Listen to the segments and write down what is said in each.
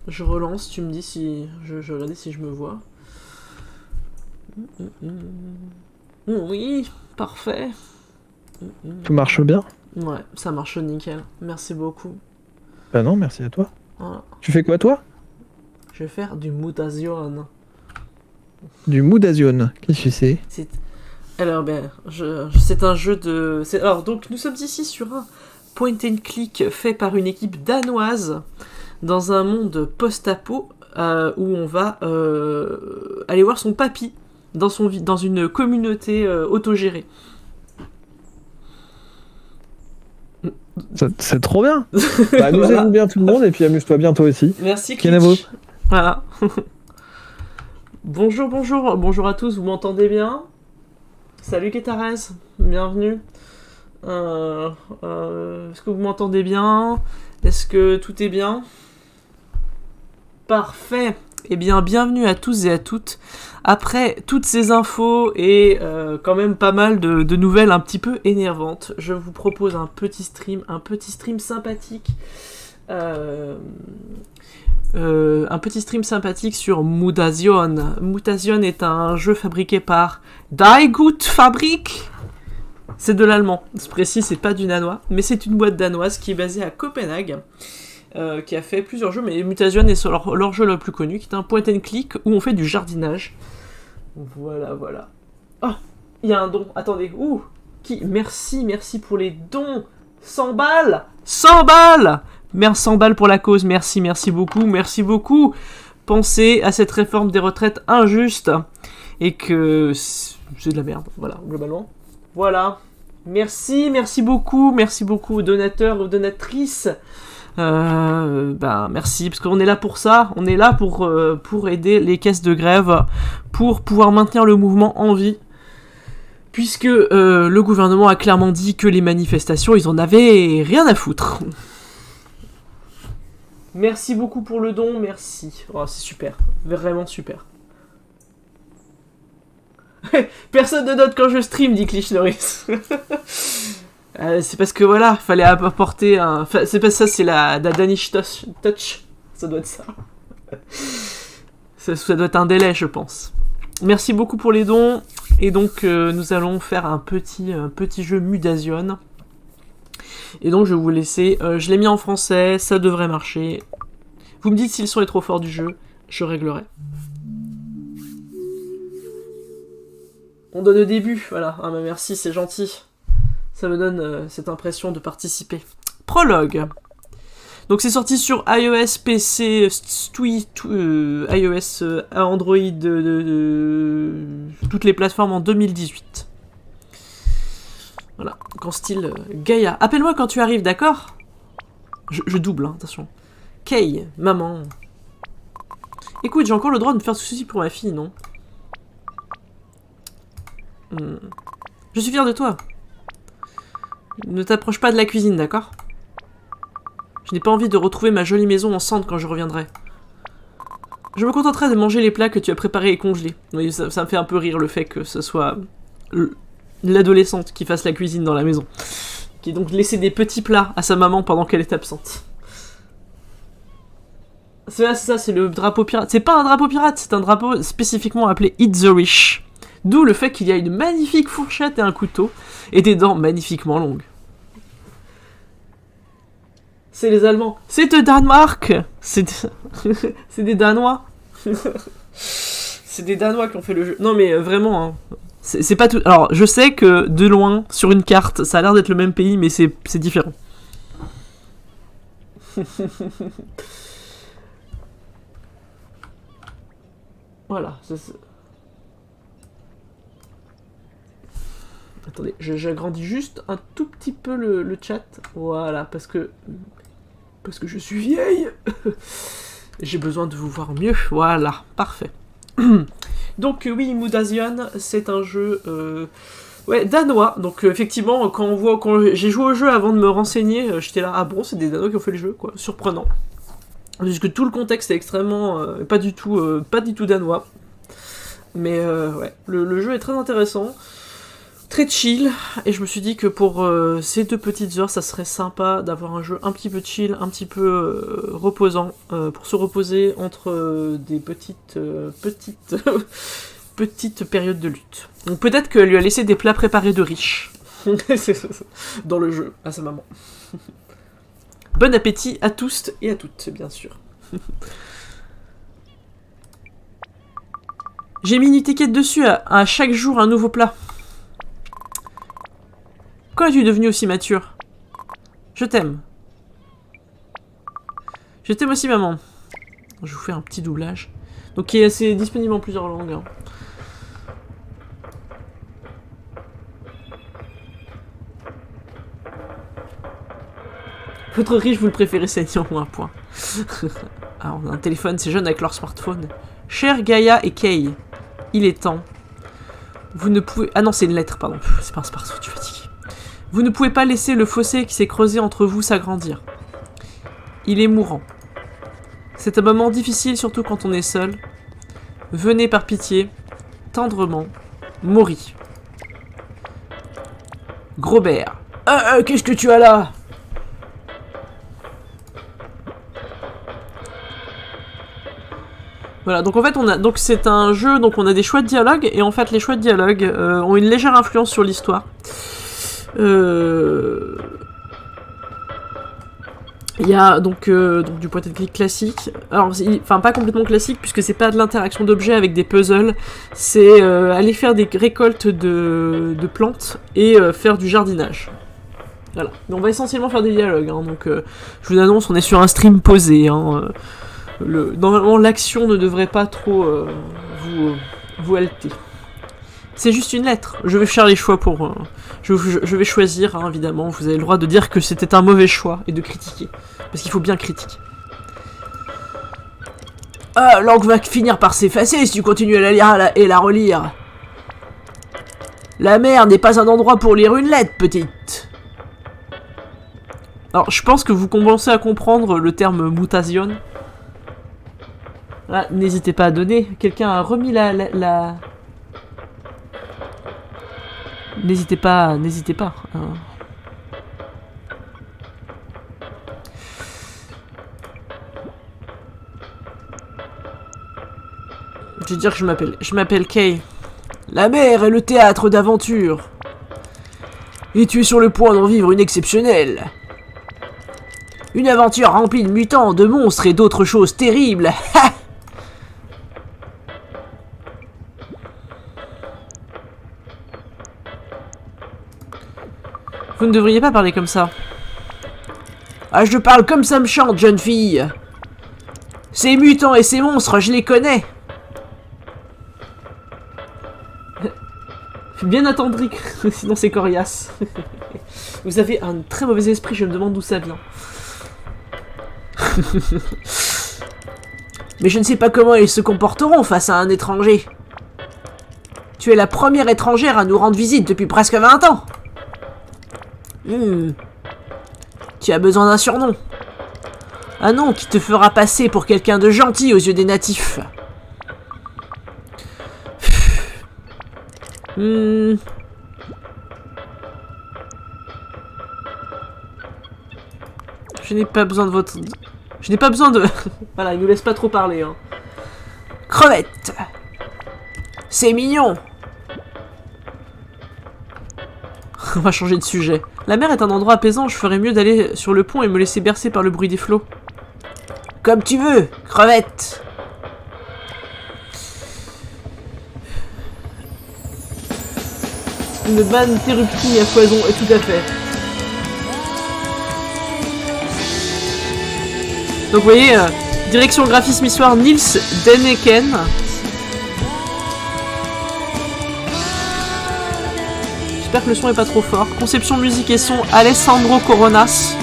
Je relance, tu me dis si... Je regarde si je me vois. Oui, parfait. Tout marche bien? Ouais, ça marche nickel. Merci beaucoup. Bah non, merci à toi. Voilà. Tu fais quoi, toi? Je vais faire du mutation. Du Mutation. Qu'est-ce que c'est? C'est... Alors, ben, c'est un jeu de... Alors, donc, nous sommes ici sur un point and click fait par une équipe danoise dans un monde post-apo où on va aller voir son papy dans une communauté autogérée. C'est trop bien. Bah, amusez-vous Voilà. bien tout le monde et puis amuse-toi bien toi aussi. Merci, Kenavo. Klitsch. Voilà. Bonjour à tous, vous m'entendez bien? Salut Kétarès, bienvenue. Est-ce que vous m'entendez bien? Est-ce que tout est bien? Parfait. Eh bien, bienvenue à tous et à toutes. Après toutes ces infos et quand même pas mal de nouvelles un petit peu énervantes, je vous propose un petit stream sympathique. Un petit stream sympathique sur Mutation. Mutation est un jeu fabriqué par Daigut Fabrik. C'est de l'allemand, c'est précis, c'est pas du danois, mais c'est une boîte danoise qui est basée à Copenhague, qui a fait plusieurs jeux, mais Mutation est sur leur jeu le plus connu, qui est un point and click où on fait du jardinage. Voilà. Oh, il y a un don, attendez, merci pour les dons. 100 balles 100 balles Merci 100 balles pour la cause, merci beaucoup. Pensez à cette réforme des retraites injuste et que c'est de la merde, voilà, globalement. Voilà. Merci beaucoup aux donateurs, aux donatrices. Merci, parce qu'on est là pour ça, on est là pour aider les caisses de grève, pour pouvoir maintenir le mouvement en vie. Puisque le gouvernement a clairement dit que les manifestations, ils en avaient rien à foutre. Merci beaucoup pour le don, merci. Oh, c'est super, vraiment super. Personne ne note quand je stream, dit Clich Norris. C'est parce que voilà, fallait apporter un... Enfin, c'est pas ça, c'est la Danish touch. Ça doit être ça. Ça doit être un délai, je pense. Merci beaucoup pour les dons. Et donc, nous allons faire un petit jeu Mutation. Et donc, je vais vous laisser... je l'ai mis en français, ça devrait marcher. Vous me dites si le son est trop fort du jeu, je réglerai. On donne au début, voilà. Ah bah merci, c'est gentil. Ça me donne cette impression de participer. Prologue. Donc c'est sorti sur iOS, PC, iOS, Android, toutes les plateformes en 2018. Voilà, qu'en style Gaïa. Appelle-moi quand tu arrives, d'accord? Je double, hein, attention. Kay, maman. Écoute, j'ai encore le droit de me faire souci pour ma fille, non? Je suis fier de toi. Ne t'approche pas de la cuisine, d'accord? Je n'ai pas envie de retrouver ma jolie maison en cendres quand je reviendrai. Je me contenterai de manger les plats que tu as préparés et congelés. Oui, ça me fait un peu rire le fait que ce soit l'adolescente qui fasse la cuisine dans la maison. Qui donc laissé des petits plats à sa maman pendant qu'elle est absente. C'est ça, c'est le drapeau pirate. C'est pas un drapeau pirate, c'est un drapeau spécifiquement appelé Eat the Rich. D'où le fait qu'il y a une magnifique fourchette et un couteau, et des dents magnifiquement longues. C'est les Allemands. C'est de Danemark. C'est des Danois. C'est des Danois qui ont fait le jeu. Non mais vraiment, hein. C'est pas tout... Alors, je sais que de loin, sur une carte, ça a l'air d'être le même pays, mais c'est différent. Voilà. Attendez, j'agrandis juste un tout petit peu le chat. Voilà, parce que je suis vieille. J'ai besoin de vous voir mieux. Voilà, parfait. Donc oui, Mutation, c'est un jeu danois. Donc effectivement, quand j'ai joué au jeu avant de me renseigner, j'étais là, ah bon, c'est des Danois qui ont fait le jeu, quoi. Surprenant. Puisque tout le contexte est extrêmement pas du tout danois. Mais ouais, le jeu est très intéressant. très chill, et je me suis dit que pour ces 2 petites heures, ça serait sympa d'avoir un jeu un petit peu chill, un petit peu reposant, pour se reposer entre des petites petites périodes de lutte. Donc peut-être qu'elle lui a laissé des plats préparés de riches dans le jeu, à sa maman. Bon appétit à tous et à toutes, bien sûr. J'ai mis une étiquette dessus, à chaque jour un nouveau plat. Quand es-tu devenu aussi mature? Je t'aime. Je t'aime aussi, maman. Je vous fais un petit doublage. Donc, c'est disponible en plusieurs langues. Hein. Votre riche, vous le préférez saignant ou un point. Alors, on a un téléphone, ces jeunes avec leur smartphone. Cher Gaïa et Kay, il est temps. Vous ne pouvez... Ah non, c'est une lettre, pardon. C'est pas un smartphone, tu fatigué. Vous ne pouvez pas laisser le fossé qui s'est creusé entre vous s'agrandir. Il est mourant. C'est un moment difficile, surtout quand on est seul. Venez par pitié, tendrement, Maury. Grobert. Qu'est-ce que tu as là? Voilà, donc en fait, donc c'est un jeu, donc on a des choix de dialogue, et en fait, les choix de dialogue ont une légère influence sur l'histoire. Il y a donc du point and click classique. Alors, enfin pas complètement classique puisque c'est pas de l'interaction d'objets avec des puzzles. C'est aller faire des récoltes de plantes et faire du jardinage. Voilà. Mais on va essentiellement faire des dialogues. Hein, donc je vous annonce, on est sur un stream posé. Hein, normalement, l'action ne devrait pas trop vous halter. C'est juste une lettre. Je vais faire les choix pour... je vais choisir, hein, évidemment. Vous avez le droit de dire que c'était un mauvais choix et de critiquer. Parce qu'il faut bien critiquer. Ah, l'encre va finir par s'effacer si tu continues à la lire et la relire. La mer n'est pas un endroit pour lire une lettre, petite. Alors, je pense que vous commencez à comprendre le terme mutation. Ah, n'hésitez pas à donner. Quelqu'un a remis la... N'hésitez pas. Hein. Je vais dire que je m'appelle Kay. La mer est le théâtre d'aventure. Et tu es sur le point d'en vivre une exceptionnelle. Une aventure remplie de mutants, de monstres et d'autres choses terribles. Ha! Vous ne devriez pas parler comme ça. Ah, je parle comme ça me chante, jeune fille. Ces mutants et ces monstres, je les connais. Fais bien attendri, sinon c'est coriace. Vous avez un très mauvais esprit, je me demande d'où ça vient. Mais je ne sais pas comment ils se comporteront face à un étranger. Tu es la première étrangère à nous rendre visite depuis presque 20 ans. Tu as besoin d'un surnom. Un nom qui te fera passer pour quelqu'un de gentil aux yeux des natifs. Je n'ai pas besoin de votre... Je n'ai pas besoin de... Voilà, il nous laisse pas trop parler. Hein. Crevette. C'est mignon. On va changer de sujet. La mer est un endroit apaisant, je ferais mieux d'aller sur le pont et me laisser bercer par le bruit des flots. Comme tu veux, crevette. Une banne terruptine à foison, et tout à fait. Donc vous voyez, direction graphisme histoire Nils Denneken. J'espère que le son est pas trop fort. Conception musique et son Alessandro Coronas.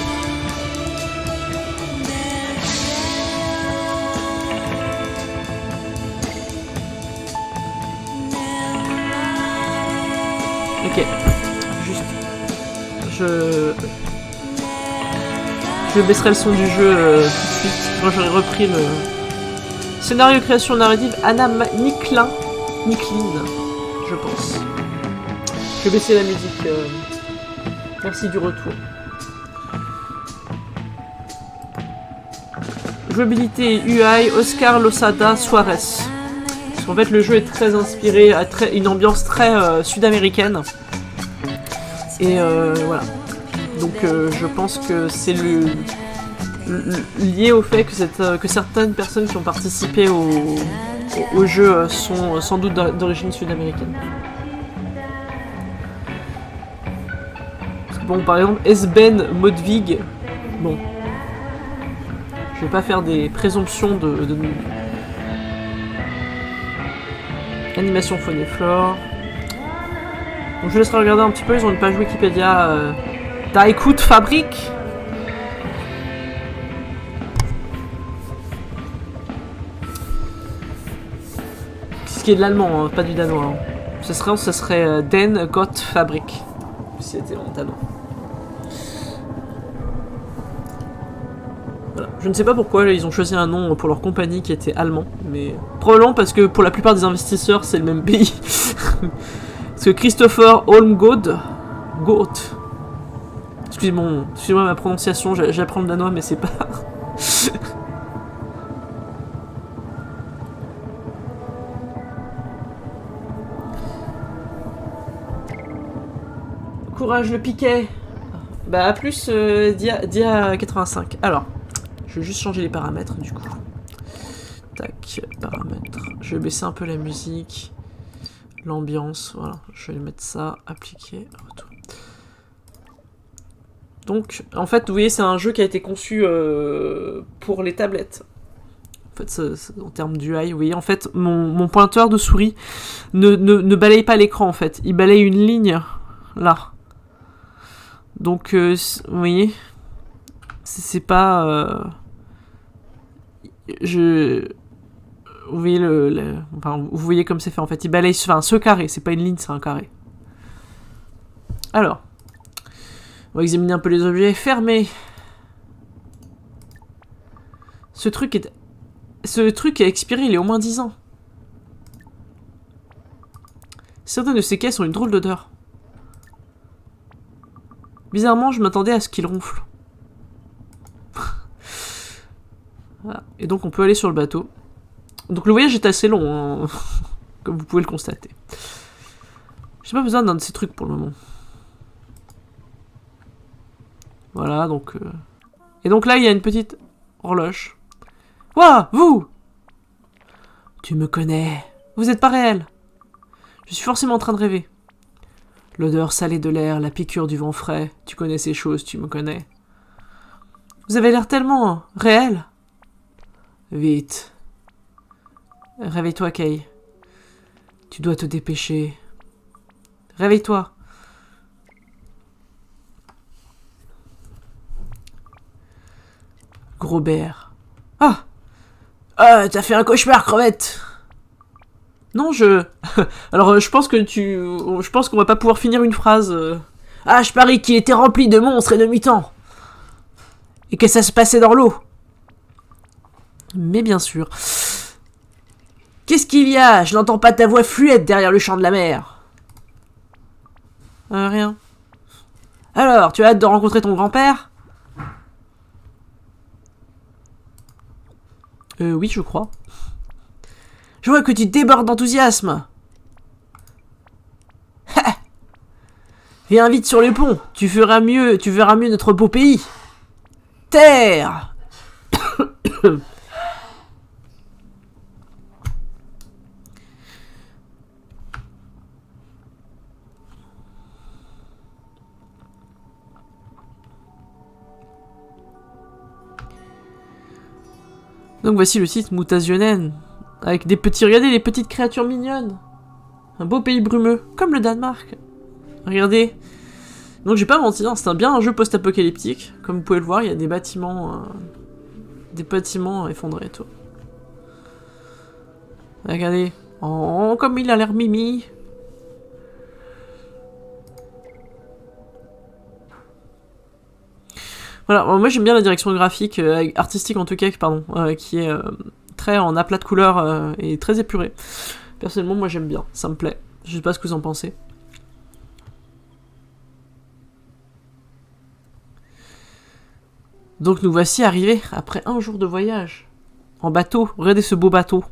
Ok. Juste. Je baisserai le son du jeu tout de suite. Moi j'aurais repris le... Scénario création narrative Anna Nicklin, je pense. Je vais baisser la musique. Merci du retour. Jouabilité UI, Oscar Losada Suarez. Parce qu'en fait le jeu est très inspiré, a une ambiance très sud-américaine. Et voilà. Donc je pense que c'est lié au fait que certaines personnes qui ont participé au jeu sont sans doute d'origine sud-américaine. Bon, par exemple, Esben Modvig, bon, je vais pas faire des présomptions de... Animation faune et flore. Donc je laisserai regarder un petit peu, ils ont une page Wikipédia Daikut Fabrik. Ce qui est de l'allemand, hein, pas du danois. Hein. Ce serait Den Gott Fabrik. Si c'était en danois. Voilà. Je ne sais pas pourquoi ils ont choisi un nom pour leur compagnie qui était allemand, mais probablement parce que pour la plupart des investisseurs c'est le même pays. Parce que Christopher Holmgod, excusez-moi ma prononciation, j'apprends le danois mais c'est pas... Courage le piquet. Bah à plus dia 85. Alors, je vais juste changer les paramètres du coup. Tac, paramètres. Je vais baisser un peu la musique. L'ambiance, voilà. Je vais mettre ça, appliquer, retour. Donc, en fait, vous voyez, c'est un jeu qui a été conçu pour les tablettes. En fait, en termes d'UI, vous voyez, en fait, mon pointeur de souris ne balaye pas l'écran, en fait. Il balaye une ligne, là. Donc, vous voyez, c'est pas... Vous voyez enfin, vous voyez comme c'est fait en fait. Il balaye ce carré, c'est pas une ligne, c'est un carré. Alors, on va examiner un peu les objets. Fermé. Ce truc est expiré, il est au moins 10 ans. Certaines de ces caisses ont une drôle d'odeur. Bizarrement, je m'attendais à ce qu'il ronfle. Voilà. Et donc on peut aller sur le bateau. Donc le voyage est assez long, hein, comme vous pouvez le constater. J'ai pas besoin d'un de ces trucs pour le moment. Voilà, donc... Et donc là, il y a une petite horloge. Ouah, vous! Tu me connais. Vous êtes pas réel. Je suis forcément en train de rêver. L'odeur salée de l'air, la piqûre du vent frais. Tu connais ces choses, tu me connais. Vous avez l'air tellement réel. Vite. Réveille-toi, Kay. Tu dois te dépêcher. Réveille-toi. Grobert. Ah! Ah, t'as fait un cauchemar, crevette! Non, Alors, je pense qu'on va pas pouvoir finir une phrase. Ah, je parie qu'il était rempli de monstres et de mutants. Et que ça se passait dans l'eau. Mais bien sûr. Qu'est-ce qu'il y a? Je n'entends pas ta voix fluette derrière le champ de la mer. Rien. Alors, tu as hâte de rencontrer ton grand-père? Oui, je crois. Je vois que tu débordes d'enthousiasme. Viens vite sur le pont. Tu verras mieux notre beau pays. Terre. Donc voici le site Mutasionen. Avec des petits... Regardez les petites créatures mignonnes. Un beau pays brumeux. Comme le Danemark. Regardez. Donc j'ai pas menti, hein, c'est bien un jeu post-apocalyptique. Comme vous pouvez le voir, il y a des bâtiments... des bâtiments effondrés et tout. Regardez. Oh, comme il a l'air mimi. Voilà, moi j'aime bien la direction graphique, artistique en tout cas, pardon, qui est très en aplat de couleurs et très épurée. Personnellement, moi j'aime bien, ça me plaît. Je sais pas ce que vous en pensez. Donc nous voici arrivés après un jour de voyage. En bateau. Regardez ce beau bateau.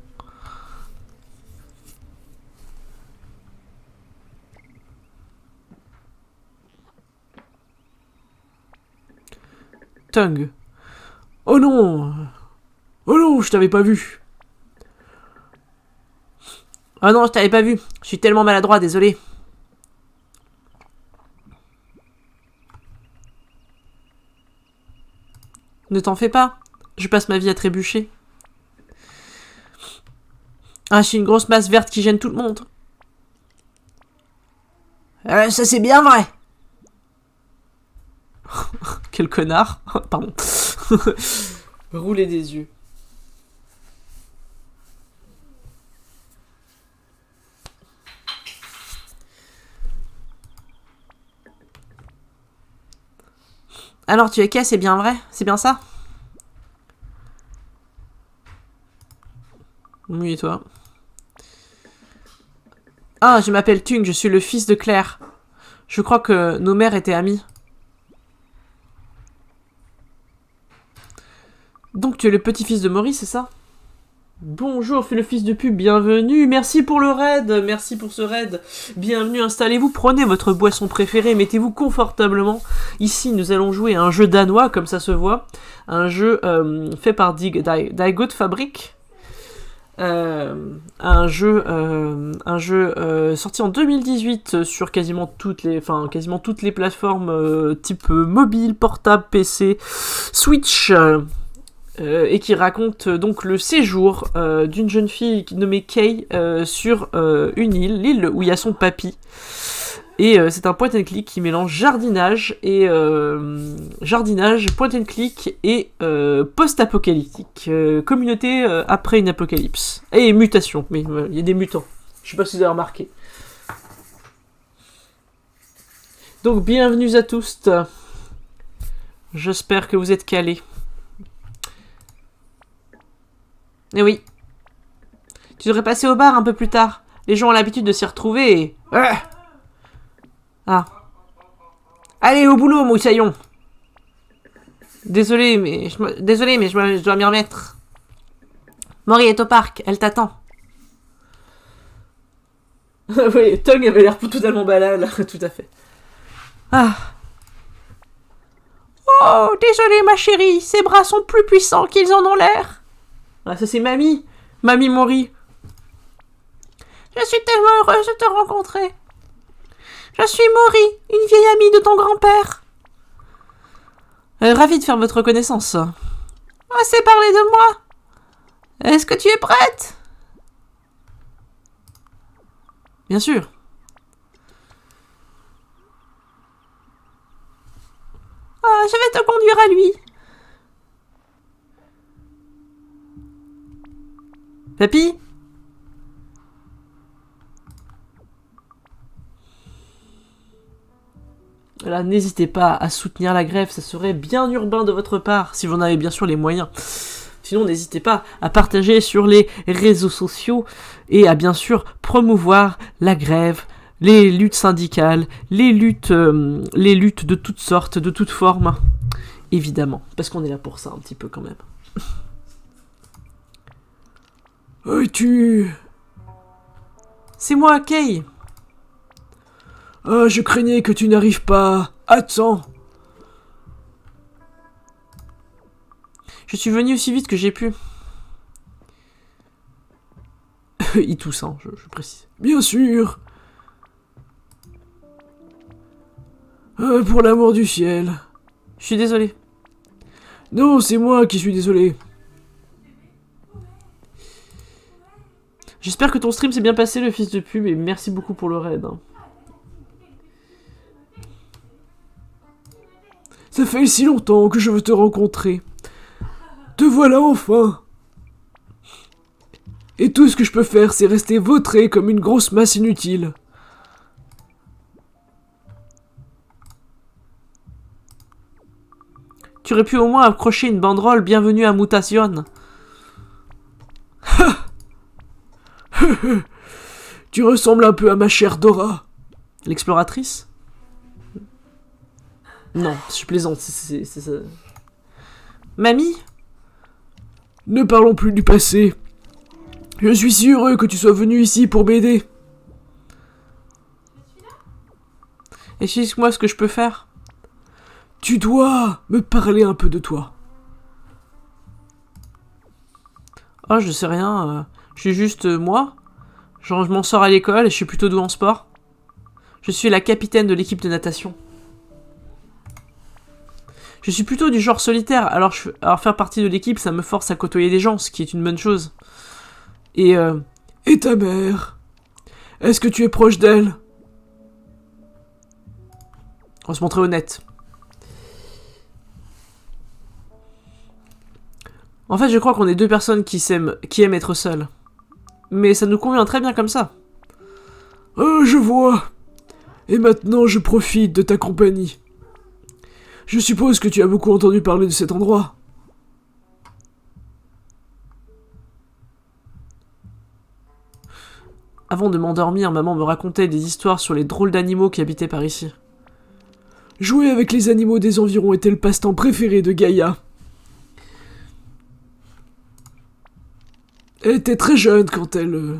Tung. Oh non! Oh non, je t'avais pas vu. Oh non, je t'avais pas vu. Je suis tellement maladroit, désolé. Ne t'en fais pas. Je passe ma vie à trébucher. Ah, je suis une grosse masse verte qui gêne tout le monde. Ça c'est bien vrai. Quel connard. Pardon. Rouler des yeux. Alors tu es Kay, c'est bien vrai? C'est bien ça? Oui, et toi? Ah, je m'appelle Tung, je suis le fils de Claire. Je crois que nos mères étaient amies. Donc tu es le petit-fils de Maurice, c'est ça? Bonjour, fais le fils de pub, bienvenue, merci pour le raid, merci pour ce raid, bienvenue, installez-vous, prenez votre boisson préférée, mettez-vous confortablement. Ici, nous allons jouer à un jeu danois, comme ça se voit, un jeu fait par Die Good Fabrik, un jeu sorti en 2018 sur quasiment toutes les plateformes type mobile, portable, PC, Switch. Et qui raconte donc le séjour d'une jeune fille nommée Kay sur une île, l'île où il y a son papy. Et c'est un point and click qui mélange jardinage, point and click et post-apocalyptique. Communauté après une apocalypse. Et mutation, mais il y a des mutants. Je sais pas si vous avez remarqué. Donc bienvenue à tous. J'espère que vous êtes calés. Eh oui. Tu devrais passer au bar un peu plus tard. Les gens ont l'habitude de s'y retrouver et... Ah. Allez, au boulot, moussaillon. Désolé, mais je dois m'y remettre. Maury est au parc, elle t'attend. Oui, Tung avait l'air totalement banal, tout à fait. Ah. Oh, désolé ma chérie, ses bras sont plus puissants qu'ils en ont l'air. Ah, ça c'est Mamie Maury. Je suis tellement heureuse de te rencontrer. Je suis Maury, une vieille amie de ton grand-père. Ravie de faire votre connaissance. Assez parlé de moi. Est-ce que tu es prête? Bien sûr. Je vais te conduire à lui. Papy? Voilà, n'hésitez pas à soutenir la grève, ça serait bien urbain de votre part, si vous en avez bien sûr les moyens. Sinon, n'hésitez pas à partager sur les réseaux sociaux et à bien sûr promouvoir la grève, les luttes syndicales, les luttes de toutes sortes, de toutes formes, évidemment, parce qu'on est là pour ça un petit peu quand même. C'est moi, Kay. Je craignais que tu n'arrives pas. Attends. Je suis venu aussi vite que j'ai pu. Il tousse, hein, je précise. Bien sûr. Pour l'amour du ciel. Je suis désolé. Non, c'est moi qui suis désolé. J'espère que ton stream s'est bien passé, le fils de pub, et merci beaucoup pour le raid. Ça fait si longtemps que je veux te rencontrer. Te voilà enfin. Et tout ce que je peux faire, c'est rester vautré comme une grosse masse inutile. Tu aurais pu au moins accrocher une banderole « Bienvenue à Mutation ». Tu ressembles un peu à ma chère Dora. L'exploratrice? Non, je plaisante, c'est ça. Mamie? Ne parlons plus du passé. Je suis si heureux que tu sois venu ici pour m'aider. Explique-moi ce que je peux faire. Tu dois me parler un peu de toi. Oh, je sais rien. Je suis juste moi. Genre, je m'en sors à l'école et je suis plutôt doué en sport. Je suis la capitaine de l'équipe de natation. Je suis plutôt du genre solitaire, alors faire partie de l'équipe, ça me force à côtoyer des gens, ce qui est une bonne chose. Et ta mère? Est-ce que tu es proche d'elle? On va se montrer honnête. En fait, je crois qu'on est deux personnes qui aiment être seules. Mais ça nous convient très bien comme ça. Je vois. Et maintenant, je profite de ta compagnie. Je suppose que tu as beaucoup entendu parler de cet endroit. Avant de m'endormir, maman me racontait des histoires sur les drôles d'animaux qui habitaient par ici. Jouer avec les animaux des environs était le passe-temps préféré de Gaïa. Elle était très jeune quand elle...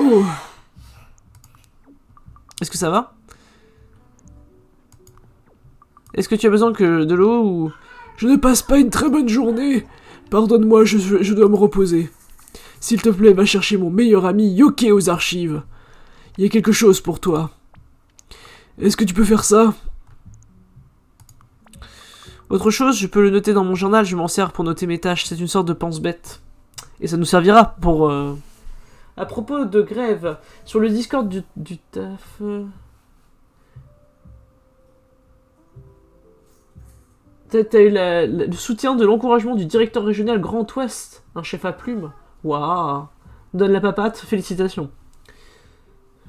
Oh. Est-ce que ça va? Est-ce que tu as besoin de l'eau ou... Je ne passe pas une très bonne journée. Pardonne-moi, je dois me reposer. S'il te plaît, va chercher mon meilleur ami Yoke aux archives. Il y a quelque chose pour toi. Est-ce que tu peux faire ça? Autre chose, je peux le noter dans mon journal, je m'en sers pour noter mes tâches. C'est une sorte de pense-bête. Et ça nous servira pour... À propos de grève, sur le Discord du taf... T'as eu le soutien de l'encouragement du directeur régional Grand Ouest, un chef à plume. Waouh! Donne la papate, félicitations.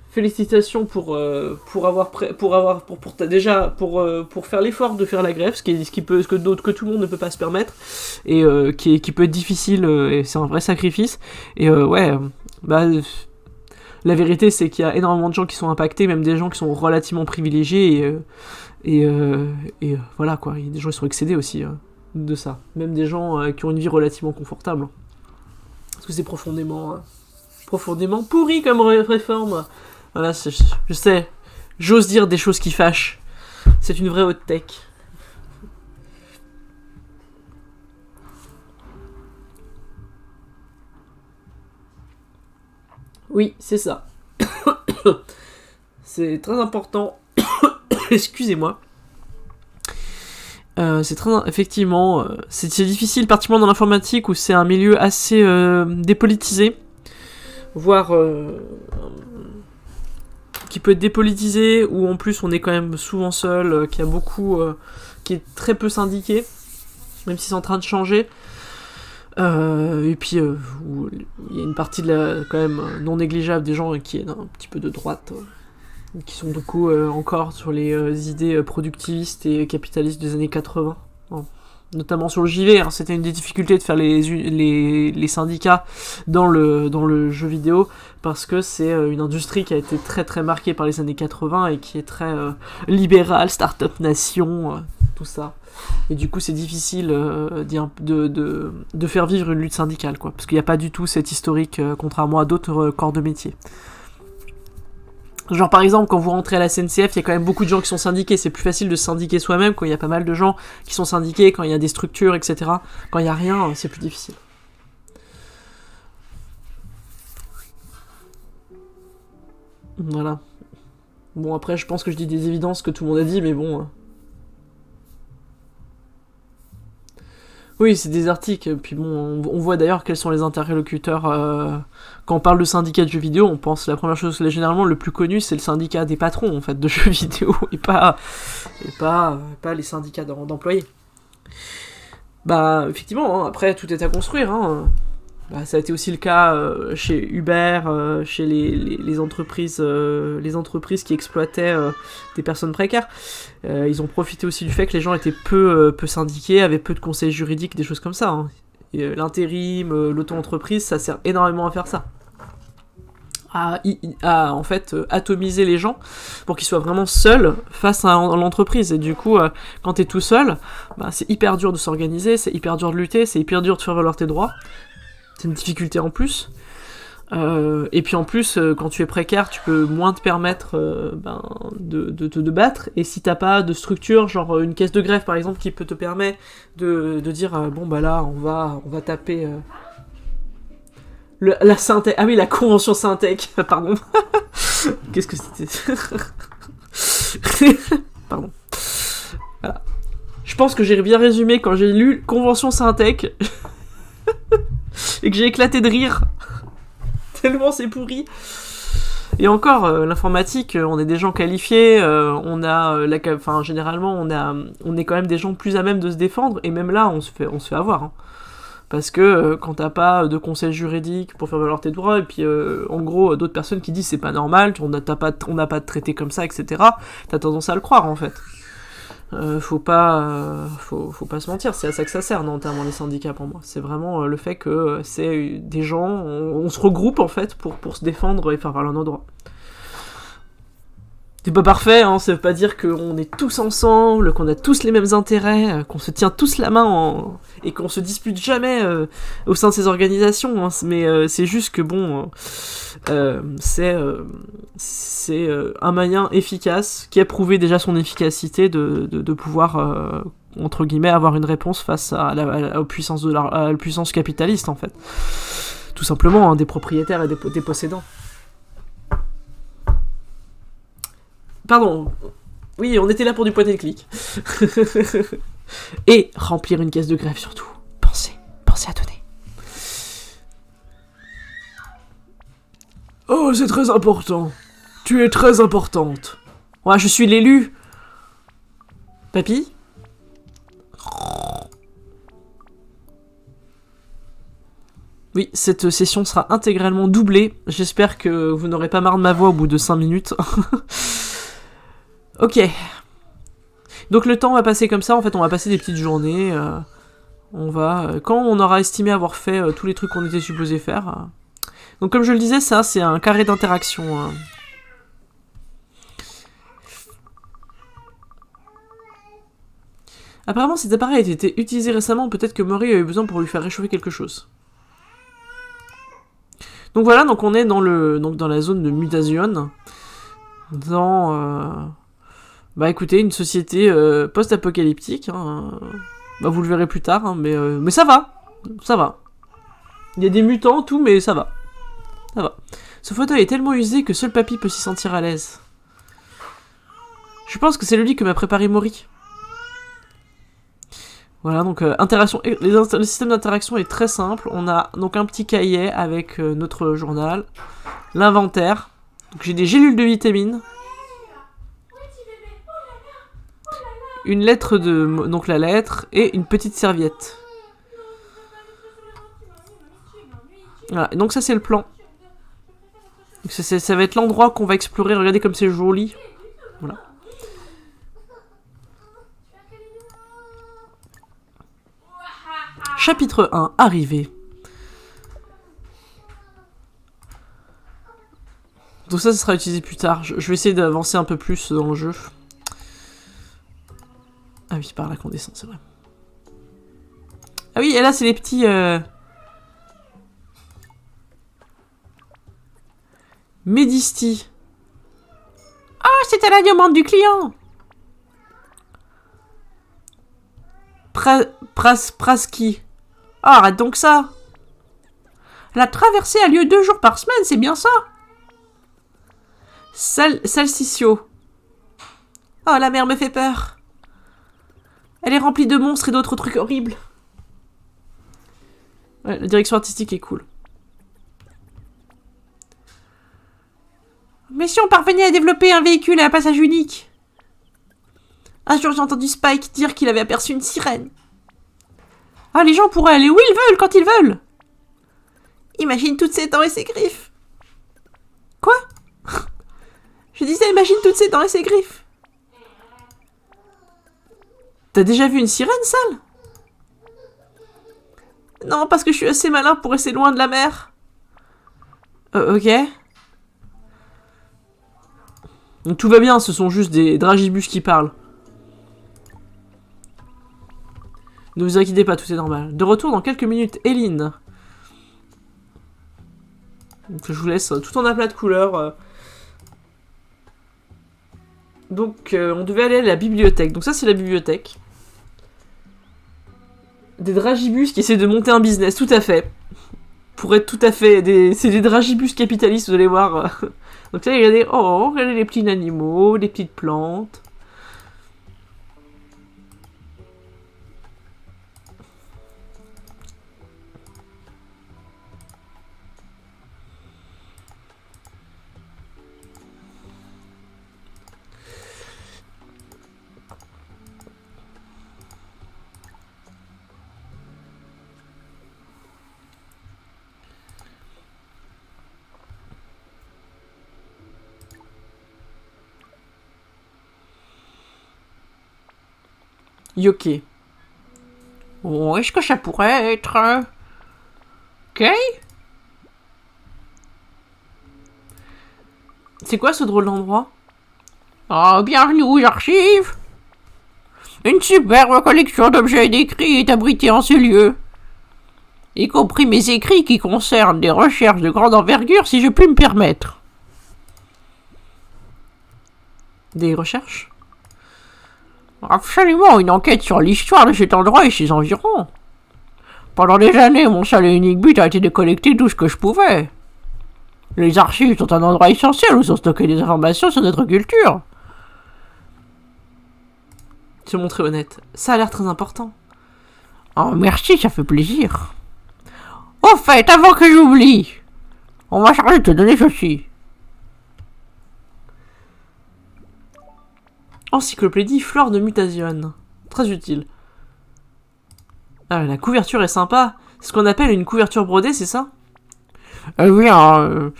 Félicitations pour faire l'effort de faire la grève, ce que tout le monde ne peut pas se permettre et qui peut être difficile et c'est un vrai sacrifice. Et la vérité c'est qu'il y a énormément de gens qui sont impactés, même des gens qui sont relativement privilégiés et voilà quoi. Il y a des gens qui sont excédés aussi de ça, même des gens qui ont une vie relativement confortable. Parce que c'est profondément pourri comme réforme. Voilà, je sais, j'ose dire des choses qui fâchent. C'est une vraie haute tech. Oui, c'est ça. C'est très important. Excusez-moi. C'est très... Effectivement, c'est difficile, particulièrement dans l'informatique, où c'est un milieu assez dépolitisé. Voire... qui peut être dépolitisé, où en plus on est quand même souvent seul, qui est très peu syndiqué, même si c'est en train de changer. Et puis où il y a une partie quand même non négligeable des gens qui est un petit peu de droite, qui sont du coup encore sur les idées productivistes et capitalistes des années 80. Notamment sur le JV, hein, c'était une des difficultés de faire les syndicats dans le jeu vidéo, parce que c'est une industrie qui a été très très marquée par les années 80 et qui est très libérale, start-up nation, tout ça. Et du coup c'est difficile de faire vivre une lutte syndicale, quoi, parce qu'il n'y a pas du tout cette historique, contrairement à d'autres corps de métier. Genre par exemple quand vous rentrez à la SNCF, il y a quand même beaucoup de gens qui sont syndiqués, c'est plus facile de se syndiquer soi-même quand il y a pas mal de gens qui sont syndiqués, quand il y a des structures, etc. Quand il y a rien, c'est plus difficile. Voilà. Bon après je pense que je dis des évidences que tout le monde a dit, mais bon... Oui, c'est des articles, puis bon, on voit d'ailleurs quels sont les interlocuteurs. Quand on parle de syndicat de jeux vidéo, on pense la première chose, généralement le plus connu, c'est le syndicat des patrons en fait de jeux vidéo, et pas les syndicats d'employés. Bah effectivement, hein, après tout est à construire. Hein. Bah, ça a été aussi le cas chez Uber, chez les entreprises qui exploitaient des personnes précaires. Ils ont profité aussi du fait que les gens étaient peu syndiqués, avaient peu de conseils juridiques, des choses comme ça. Hein. L'intérim, l'auto-entreprise, ça sert énormément à faire ça. en fait atomiser les gens pour qu'ils soient vraiment seuls face à l'entreprise. Et du coup, quand t'es tout seul, bah, c'est hyper dur de s'organiser, c'est hyper dur de lutter, c'est hyper dur de faire valoir tes droits. C'est une difficulté en plus. Et puis en plus, quand tu es précaire, tu peux moins te permettre de battre. Et si t'as pas de structure, genre une caisse de grève par exemple, qui peut te permettre de dire bon bah là on va taper la Syntec. Ah oui, la convention Syntec. Pardon. Qu'est-ce que c'était? Pardon. Voilà. Je pense que j'ai bien résumé quand j'ai lu convention Syntec et que j'ai éclaté de rire. Tellement c'est pourri. Et encore, l'informatique, on est des gens qualifiés, généralement, on est quand même des gens plus à même de se défendre, et même là, on se fait avoir. Hein. Parce que quand t'as pas de conseil juridique pour faire valoir tes droits, et puis en gros, d'autres personnes qui disent c'est pas normal, on n'a pas de traité comme ça, etc., t'as tendance à le croire en fait. Faut pas se mentir, c'est à ça que ça sert, notamment les syndicats pour moi. C'est vraiment le fait que c'est des gens, on se regroupe en fait pour se défendre et faire valoir nos droits. C'est pas parfait, hein, ça veut pas dire qu'on est tous ensemble, qu'on a tous les mêmes intérêts, qu'on se tient tous la main et qu'on se dispute jamais au sein de ces organisations, hein, mais c'est juste que bon, c'est un moyen efficace qui a prouvé déjà son efficacité de pouvoir, entre guillemets, avoir une réponse face à la puissance à la puissance capitaliste en fait. Tout simplement, hein, des propriétaires et des possédants. Pardon, oui, on était là pour du point et clic. Et remplir une caisse de grève surtout. Pensez à donner. Oh, c'est très important. Tu es très importante. Ouais, je suis l'élu. Papy ? Oui, cette session sera intégralement doublée. J'espère que vous n'aurez pas marre de ma voix au bout de 5 minutes. Ok. Donc le temps va passer comme ça, en fait on va passer des petites journées, quand on aura estimé avoir fait tous les trucs qu'on était supposé faire. Donc comme je le disais, ça c'est un carré d'interaction. Apparemment cet appareil a été utilisé récemment, peut-être que Mori a eu besoin pour lui faire réchauffer quelque chose. Donc voilà, donc on est dans la zone de mutation, bah écoutez, une société post-apocalyptique, hein, bah vous le verrez plus tard, hein, mais ça va. Il y a des mutants, tout, mais ça va. Ce fauteuil est tellement usé que seul Papy peut s'y sentir à l'aise. Je pense que c'est le lit que m'a préparé Mori. Voilà, donc interaction, le système d'interaction est très simple. On a donc un petit cahier avec notre journal, l'inventaire. Donc j'ai des gélules de vitamines. Une lettre donc la lettre, et une petite serviette. Voilà, et donc ça c'est le plan. Donc ça va être l'endroit qu'on va explorer, regardez comme c'est joli. Voilà. Chapitre 1, arrivé. Donc ça sera utilisé plus tard, je vais essayer d'avancer un peu plus dans le jeu. Ah oui, par la qu'on descend, c'est vrai. Ah oui, et là, c'est les petits... Médisti. Ah, c'est à la demande du client. Praski. Ah, arrête donc ça. La traversée a lieu 2 jours par semaine, c'est bien ça. Salsicio. Oh, la mer me fait peur. Elle est remplie de monstres et d'autres trucs horribles. Ouais, la direction artistique est cool. Mais si on parvenait à développer un véhicule à un passage unique. Un jour, j'ai entendu Spike dire qu'il avait aperçu une sirène. Ah, les gens pourraient aller où ils veulent, quand ils veulent. Imagine toutes ses dents et ses griffes. Quoi? Je disais, imagine toutes ses dents et ses griffes. T'as déjà vu une sirène, Sal? Non, parce que je suis assez malin pour rester loin de la mer. Ok. Donc tout va bien, ce sont juste des dragibus qui parlent. Ne vous inquiétez pas, tout est normal. De retour dans quelques minutes, Eline. Donc je vous laisse tout en aplat de couleurs. Donc on devait aller à la bibliothèque. Donc ça c'est la bibliothèque. Des dragibus qui essaient de monter un business, tout à fait. Pour être tout à fait... C'est des dragibus capitalistes, vous allez voir. Donc là, regardez les petits animaux, les petites plantes. Yoké. Oh, est-ce que ça pourrait être... Kay? C'est quoi ce drôle d'endroit? Oh, bienvenue aux archives. Une superbe collection d'objets et d'écrits est abritée en ce lieu. Y compris mes écrits qui concernent des recherches de grande envergure, si je puis me permettre. Des recherches? Absolument, une enquête sur l'histoire de cet endroit et ses environs. Pendant des années, mon seul et unique but a été de collecter tout ce que je pouvais. Les archives sont un endroit essentiel où sont stockées des informations sur notre culture. Se montrer honnête. Ça a l'air très important. Oh, merci, ça fait plaisir. Au fait, avant que j'oublie, on m'a chargé de te donner ceci. Encyclopédie Flore de Mutation. Très utile. Ah, la couverture est sympa. C'est ce qu'on appelle une couverture brodée, c'est ça? Eh bien,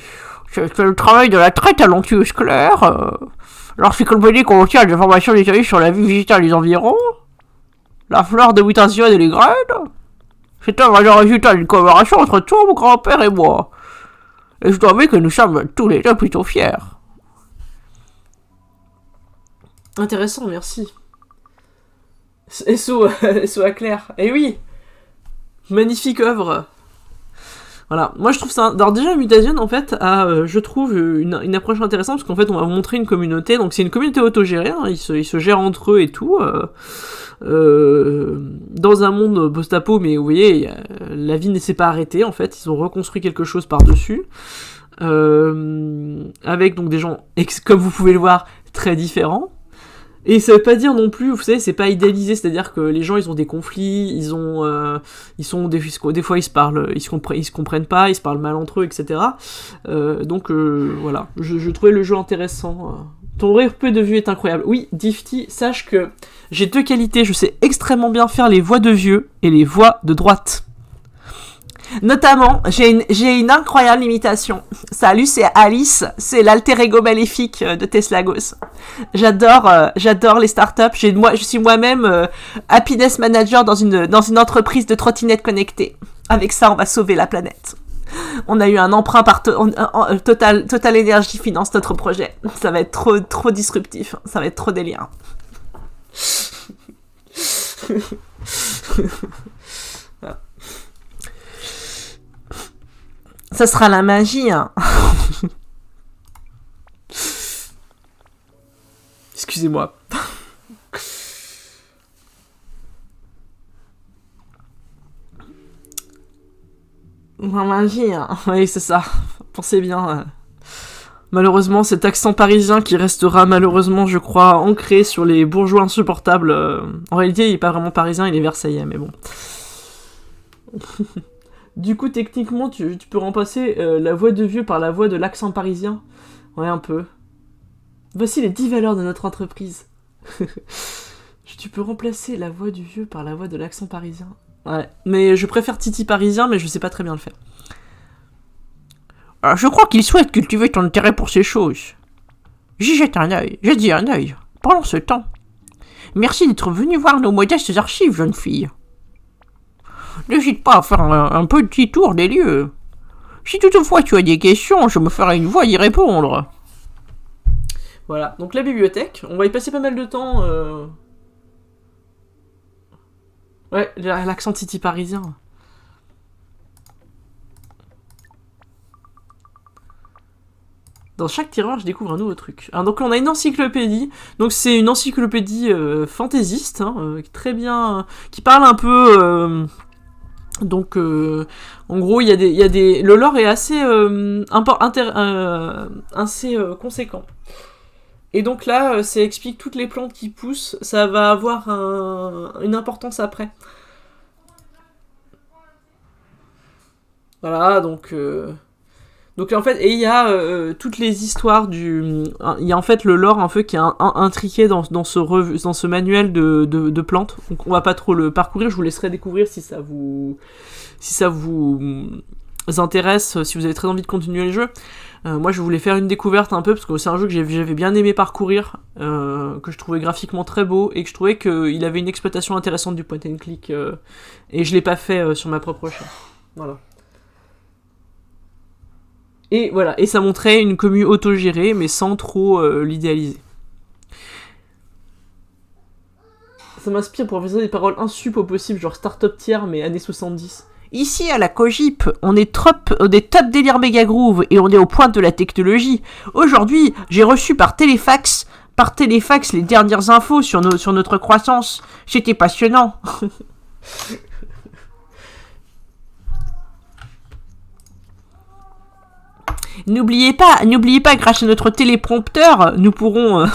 c'est le travail de la très talentueuse Claire. L'encyclopédie contient des informations détaillées sur la vie végétale des environs, la flore de Mutation et les graines. C'est un le résultat d'une collaboration entre toi, mon grand-père et moi. Et je dois avouer que nous sommes tous les deux plutôt fiers. Intéressant, merci. SO à Claire. Eh oui! Magnifique œuvre. Voilà, moi je trouve ça... Alors déjà, Mutation, en fait, a, je trouve, une approche intéressante, parce qu'en fait, on va montrer une communauté, donc c'est une communauté autogérée, hein, ils se gèrent entre eux et tout, dans un monde post-apo, mais vous voyez, la vie ne s'est pas arrêtée, en fait, ils ont reconstruit quelque chose par-dessus, avec donc des gens, comme vous pouvez le voir, très différents. Et ça veut pas dire non plus, vous savez, c'est pas idéalisé, c'est-à-dire que les gens, ils ont des conflits, ils sont des fois ils se parlent, ils se comprennent pas, ils se parlent mal entre eux, etc. Donc voilà, je trouvais le jeu intéressant. Ton RP de vue est incroyable. Oui, Difty, sache que j'ai deux qualités, je sais extrêmement bien faire les voix de vieux et les voix de droite. Notamment, j'ai une incroyable imitation. Salut, c'est Alice, c'est l'alter ego maléfique de Teslagos. J'adore les startups. Je suis moi-même happiness manager dans une entreprise de trottinettes connectées. Avec ça, on va sauver la planète. On a eu un emprunt par Total Energy finance notre projet. Ça va être trop disruptif. Ça va être trop délire. Ça sera la magie, hein. Excusez-moi. La magie, hein. Oui, c'est ça. Pensez bien. Malheureusement, cet accent parisien qui restera malheureusement, je crois, ancré sur les bourgeois insupportables. En réalité, il est pas vraiment parisien, il est versaillais, mais bon. Du coup, techniquement, tu peux remplacer la voix de vieux par la voix de l'accent parisien. Ouais, un peu. Voici les 10 valeurs de notre entreprise. Tu peux remplacer la voix du vieux par la voix de l'accent parisien. Ouais, mais je préfère Titi parisien, mais je sais pas très bien le faire. Je crois qu'il souhaite cultiver ton intérêt pour ces choses. J'y jette un œil, j'ai dit un œil, pendant ce temps. Merci d'être venu voir nos modestes archives, jeune fille. N'hésite pas à faire un petit tour des lieux. Si toutefois tu as des questions, je me ferai une voie d'y répondre. Voilà, donc la bibliothèque, on va y passer pas mal de temps. Ouais, l'accent titi parisien. Dans chaque tireur, je découvre un nouveau truc. Alors, donc on a une encyclopédie. Donc c'est une encyclopédie fantaisiste, hein, très bien, qui parle un peu. Donc en gros, il y a des, le lore est assez assez conséquent. Et donc là, ça explique toutes les plantes qui poussent. Ça va avoir une importance après. Voilà, donc en fait, et il y a toutes les histoires il y a en fait le lore un peu qui est intriqué dans ce manuel de plantes. Donc on va pas trop le parcourir, je vous laisserai découvrir si ça vous intéresse, si vous avez très envie de continuer le jeu. Moi je voulais faire une découverte un peu, parce que c'est un jeu que j'avais bien aimé parcourir, que je trouvais graphiquement très beau, et que je trouvais qu'il avait une exploitation intéressante du point and click, et je l'ai pas fait sur ma propre chaîne. Voilà. Et voilà, et ça montrait une commu autogérée, mais sans trop l'idéaliser. Ça m'inspire pour faire des paroles insup au possible, genre start-up tier, mais années 70. Ici, à la Cogip, on est top délire méga groove et on est au point de la technologie. Aujourd'hui, j'ai reçu par téléfax les dernières infos sur notre croissance. C'était passionnant. N'oubliez pas, grâce à notre téléprompteur, nous pourrons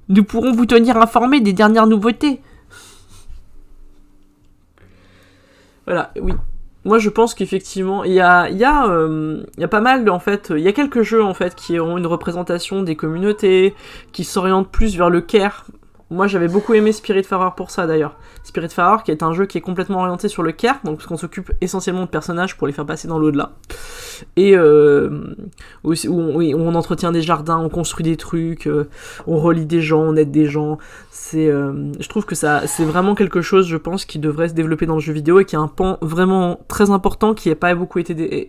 vous tenir informés des dernières nouveautés. Voilà, oui. Moi, je pense qu'effectivement, il y a pas mal, en fait, il y a quelques jeux, en fait, qui ont une représentation des communautés, qui s'orientent plus vers le care. Moi, j'avais beaucoup aimé Spiritfarer pour ça, d'ailleurs. Spiritfarer, qui est un jeu qui est complètement orienté sur le care, donc parce qu'on s'occupe essentiellement de personnages pour les faire passer dans l'au-delà. Et où on entretient des jardins, on construit des trucs, on relie des gens, on aide des gens. Je trouve que c'est vraiment quelque chose, je pense, qui devrait se développer dans le jeu vidéo et qui est un pan vraiment très important qui n'a pas beaucoup été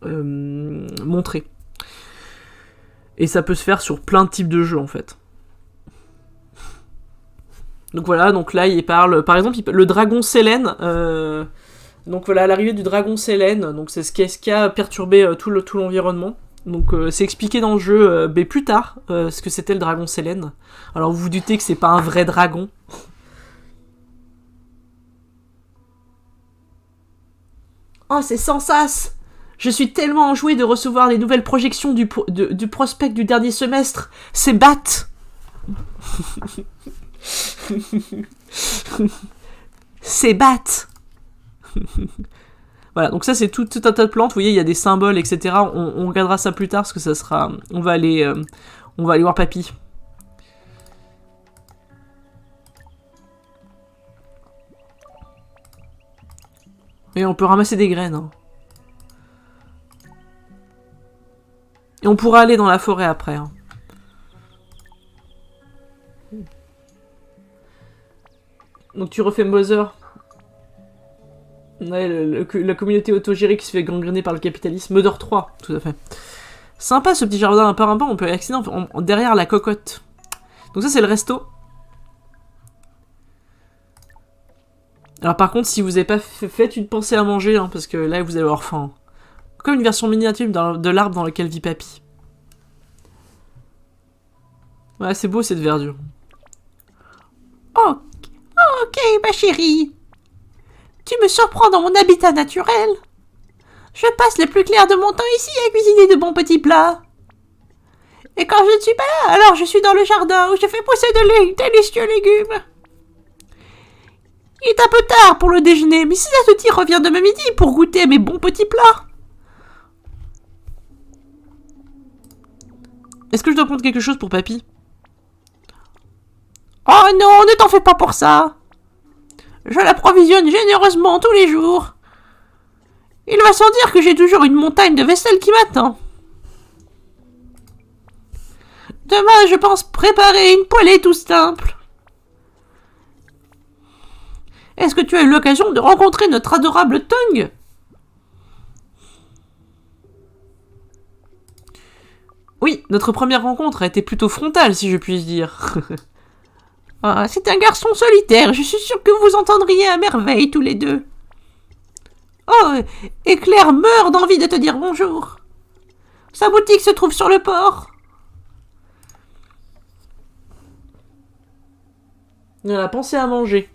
montré. Et ça peut se faire sur plein de types de jeux, en fait. Donc voilà, donc là il parle, par exemple, le dragon Sélène, donc voilà, l'arrivée du dragon Sélène, donc c'est ce qui a perturbé tout l'environnement. Donc c'est expliqué dans le jeu, mais plus tard, ce que c'était le dragon Sélène. Alors vous vous doutez que c'est pas un vrai dragon. Oh, c'est sans sas! Je suis tellement enjoué de recevoir les nouvelles projections du prospect du dernier semestre. C'est Bat! C'est Bat. Voilà, donc ça c'est tout un tas de plantes. Vous voyez, il y a des symboles, etc. On regardera ça plus tard parce que ça sera. On va aller voir Papy. Et on peut ramasser des graines. Hein. Et on pourra aller dans la forêt après. Hein. Donc tu refais Mother. Ouais, la communauté autogérée qui se fait gangréner par le capitalisme. Mother 3, tout à fait. Sympa ce petit jardin un par, on peut y accéder derrière la cocotte. Donc ça c'est le resto. Alors par contre, si vous n'avez pas fait une pensée à manger, hein, parce que là vous allez avoir faim. Comme une version miniature de l'arbre dans lequel vit Papy. Ouais, c'est beau cette verdure. Oh. Ok, ma chérie. Tu me surprends dans mon habitat naturel. Je passe le plus clair de mon temps ici à cuisiner de bons petits plats. Et quand je ne suis pas là, alors je suis dans le jardin où je fais pousser de délicieux légumes. Il est un peu tard pour le déjeuner, mais si ça te dit, reviens demain midi pour goûter mes bons petits plats. Est-ce que je dois prendre quelque chose pour Papy? Oh non, ne t'en fais pas pour ça. Je l'approvisionne généreusement tous les jours. Il va sans dire que j'ai toujours une montagne de vaisselle qui m'attend. Demain, je pense préparer une poêlée tout simple. Est-ce que tu as eu l'occasion de rencontrer notre adorable Tongue? Oui, notre première rencontre a été plutôt frontale, si je puis dire. Ah, c'est un garçon solitaire, je suis sûre que vous entendriez à merveille tous les deux. Oh, et Claire meurt d'envie de te dire bonjour. Sa boutique se trouve sur le port. On a pensé à manger.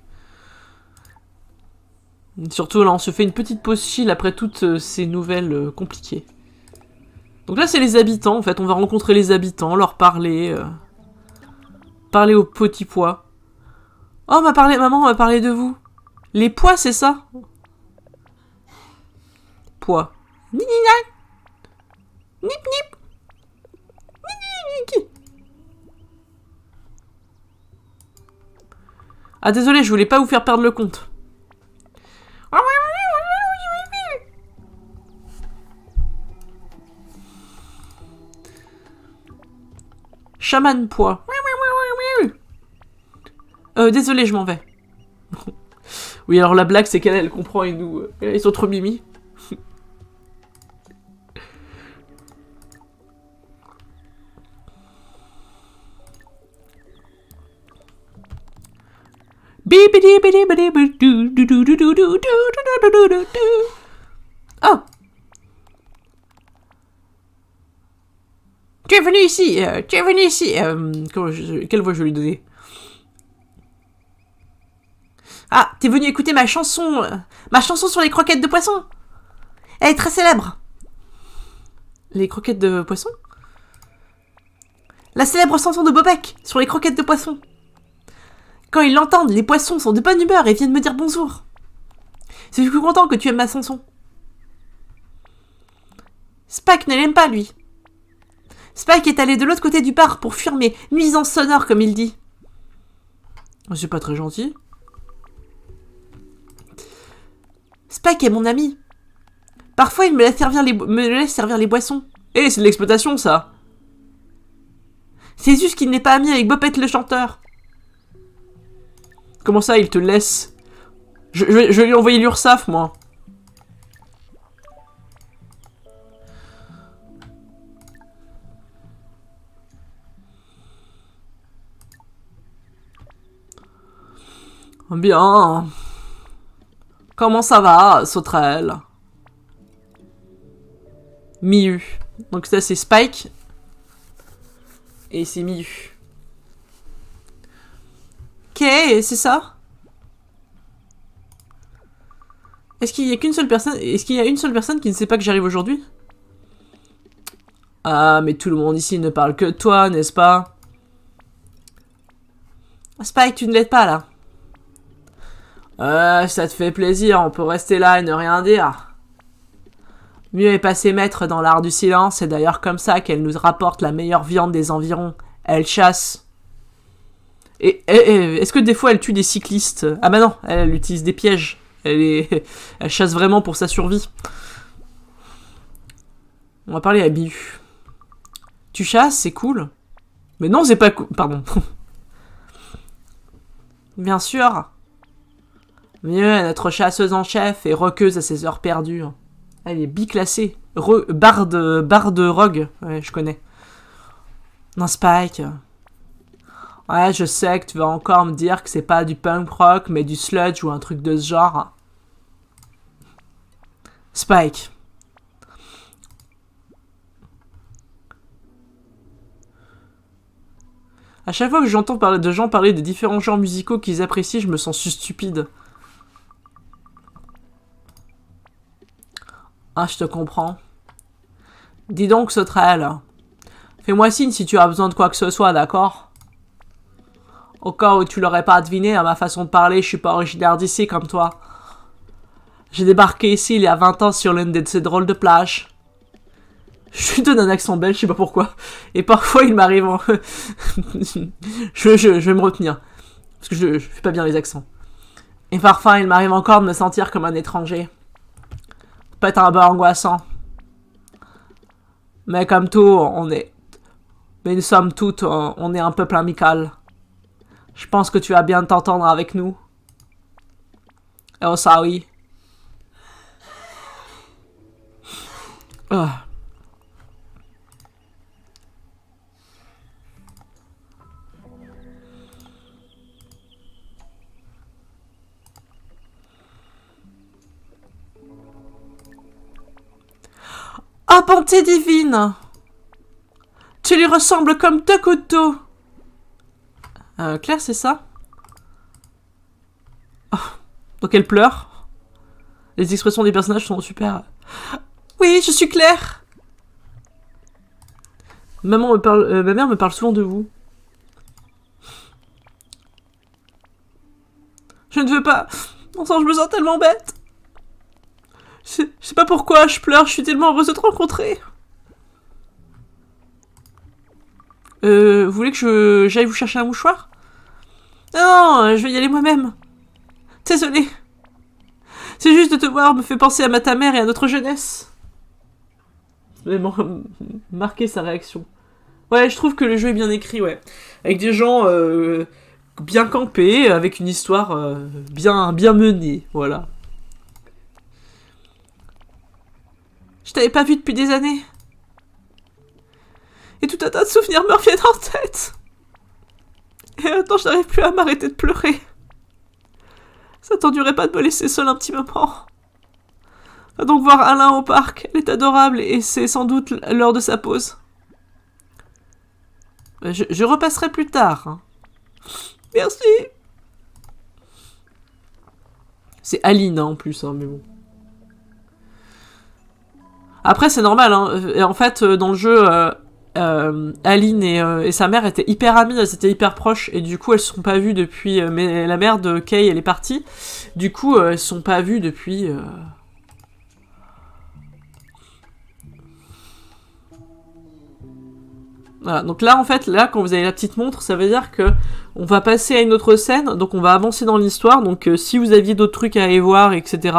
Surtout là, on se fait une petite pause chill après toutes ces nouvelles compliquées. Donc là, c'est les habitants, en fait. On va rencontrer les habitants, leur parler... Parler aux petits pois. Oh, maman m'a parlé de vous. Les pois, c'est ça? Pois. Nip nip. Ah, désolé, je voulais pas vous faire perdre le compte. Chaman pois. Désolé, je m'en vais. Oui, alors la blague, c'est qu'elle comprend et nous... ils sont trop mimi. Oh! Tu es venu ici, quelle voix je lui donner? Ah, t'es venu écouter ma chanson sur les croquettes de poisson. Elle est très célèbre. Les croquettes de poisson? La célèbre chanson de Bobek sur les croquettes de poisson. Quand ils l'entendent, les poissons sont de bonne humeur et viennent me dire bonjour. Je suis content que tu aimes ma chanson. Spike ne l'aime pas, lui. Spike est allé de l'autre côté du bar pour fuir mes nuisances sonores, comme il dit. C'est pas très gentil. Spike est mon ami. Parfois, il me laisse servir les boissons. Eh, c'est de l'exploitation, ça. C'est juste qu'il n'est pas ami avec Bopette le chanteur. Comment ça, il te laisse? Je vais lui envoyer l'URSSAF, moi. Bien. Comment ça va, Sauterelle? Miu. Donc ça, c'est Spike. Et c'est Miu. Ok, c'est ça? Est-ce qu'il y a qu'une seule personne... Est-ce qu'il y a une seule personne qui ne sait pas que j'arrive aujourd'hui? Ah, mais tout le monde ici ne parle que de toi, n'est-ce pas? Spike, tu ne l'aides pas, là. Ça te fait plaisir, on peut rester là et ne rien dire. Mieux est passer maître dans l'art du silence, c'est d'ailleurs comme ça qu'elle nous rapporte la meilleure viande des environs. Elle chasse. Et est-ce que des fois elle tue des cyclistes? Ah bah non, elle utilise des pièges. Elle chasse vraiment pour sa survie. On va parler à Biu. Tu chasses, c'est cool. Mais non, c'est pas cool. Pardon. Bien sûr. Mieux, notre chasseuse en chef est roqueuse à ses heures perdues. Elle est biclassée. Barde rogue. Ouais, je connais. Non, Spike. Ouais, je sais que tu vas encore me dire que c'est pas du punk rock, mais du sludge ou un truc de ce genre. Spike. À chaque fois que j'entends parler de gens parler des différents genres musicaux qu'ils apprécient, je me sens stupide. Ah, je te comprends. Dis donc, Sauterelle. Fais-moi signe si tu as besoin de quoi que ce soit, d'accord? Au cas où tu l'aurais pas deviné, à ma façon de parler, je suis pas originaire d'ici comme toi. J'ai débarqué ici il y a 20 ans sur l'une de ces drôles de plages. Je lui donne un accent belge, je sais pas pourquoi. Et parfois il m'arrive en... je vais me retenir. Parce que je fais pas bien les accents. Et parfois il m'arrive encore de me sentir comme un étranger. Peut-être un peu angoissant. Mais comme tout, on est... Mais nous sommes toutes, on est un peuple amical. Je pense que tu vas bien t'entendre avec nous. Oh ça oui. bonté divine! Tu lui ressembles comme deux gouttes d'eau! Claire, c'est ça? Oh, donc elle pleure. Les expressions des personnages sont super. Oui, je suis Claire! Ma mère me parle souvent de vous. Je ne veux pas. Enfin, je me sens tellement bête. Je sais pas pourquoi je pleure, je suis tellement heureuse de te rencontrer. Vous voulez que j'aille vous chercher un mouchoir? Non, je vais y aller moi-même. Désolée. C'est juste de te voir me fait penser à ta mère et à notre jeunesse. J'ai marqué sa réaction. Ouais, je trouve que le jeu est bien écrit, ouais. Avec des gens bien campés, avec une histoire bien menée, voilà. Je t'avais pas vu depuis des années. Et tout un tas de souvenirs me reviennent en tête. Et maintenant, je n'arrive plus à m'arrêter de pleurer. Ça t'endurait pas de me laisser seule un petit moment. Va donc voir Alain au parc, elle est adorable et c'est sans doute l'heure de sa pause. Je repasserai plus tard. Hein. Merci. C'est Aline hein, en plus, hein, mais bon. Après, c'est normal. Hein. En fait, dans le jeu, Aline et sa mère étaient hyper amies, elles étaient hyper proches, et du coup, elles se sont pas vues depuis... mais la mère de Kay, elle est partie. Du coup, elles se sont pas vues depuis... Voilà, donc là, en fait, là, quand vous avez la petite montre, ça veut dire que on va passer à une autre scène, donc on va avancer dans l'histoire, donc si vous aviez d'autres trucs à aller voir, etc.,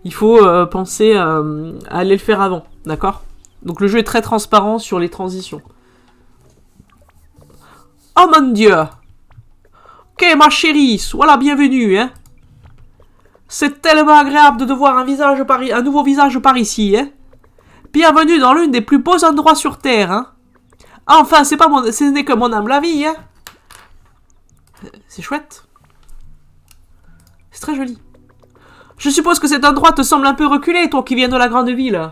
il faut penser à aller le faire avant, d'accord? Donc le jeu est très transparent sur les transitions. Oh mon Dieu! Ok, ma chérie, sois la bienvenue, hein? C'est tellement agréable de voir un nouveau visage par ici, hein? Bienvenue dans l'une des plus beaux endroits sur Terre, hein? Enfin, ce n'est que mon âme la vie, hein. C'est chouette. C'est très joli. Je suppose que cet endroit te semble un peu reculé, toi qui viens de la grande ville.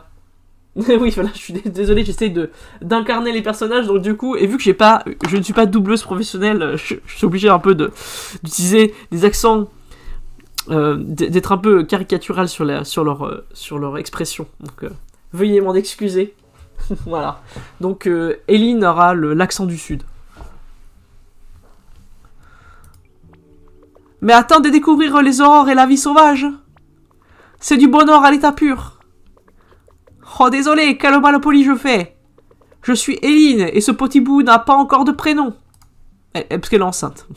Oui, voilà, je suis désolé, j'essaie d'incarner les personnages, donc du coup, et vu que je ne suis pas doubleuse professionnelle, je suis obligé un peu d'utiliser des accents, d'être un peu caricatural sur leur expression. Donc, veuillez m'en excuser. Voilà. Donc, Eileen aura l'accent du Sud. Mais attends de découvrir les aurores et la vie sauvage. C'est du bonheur à l'état pur. Oh, désolé, quel malpoli je fais. Je suis Eileen, et ce petit bout n'a pas encore de prénom. Parce qu'elle est enceinte.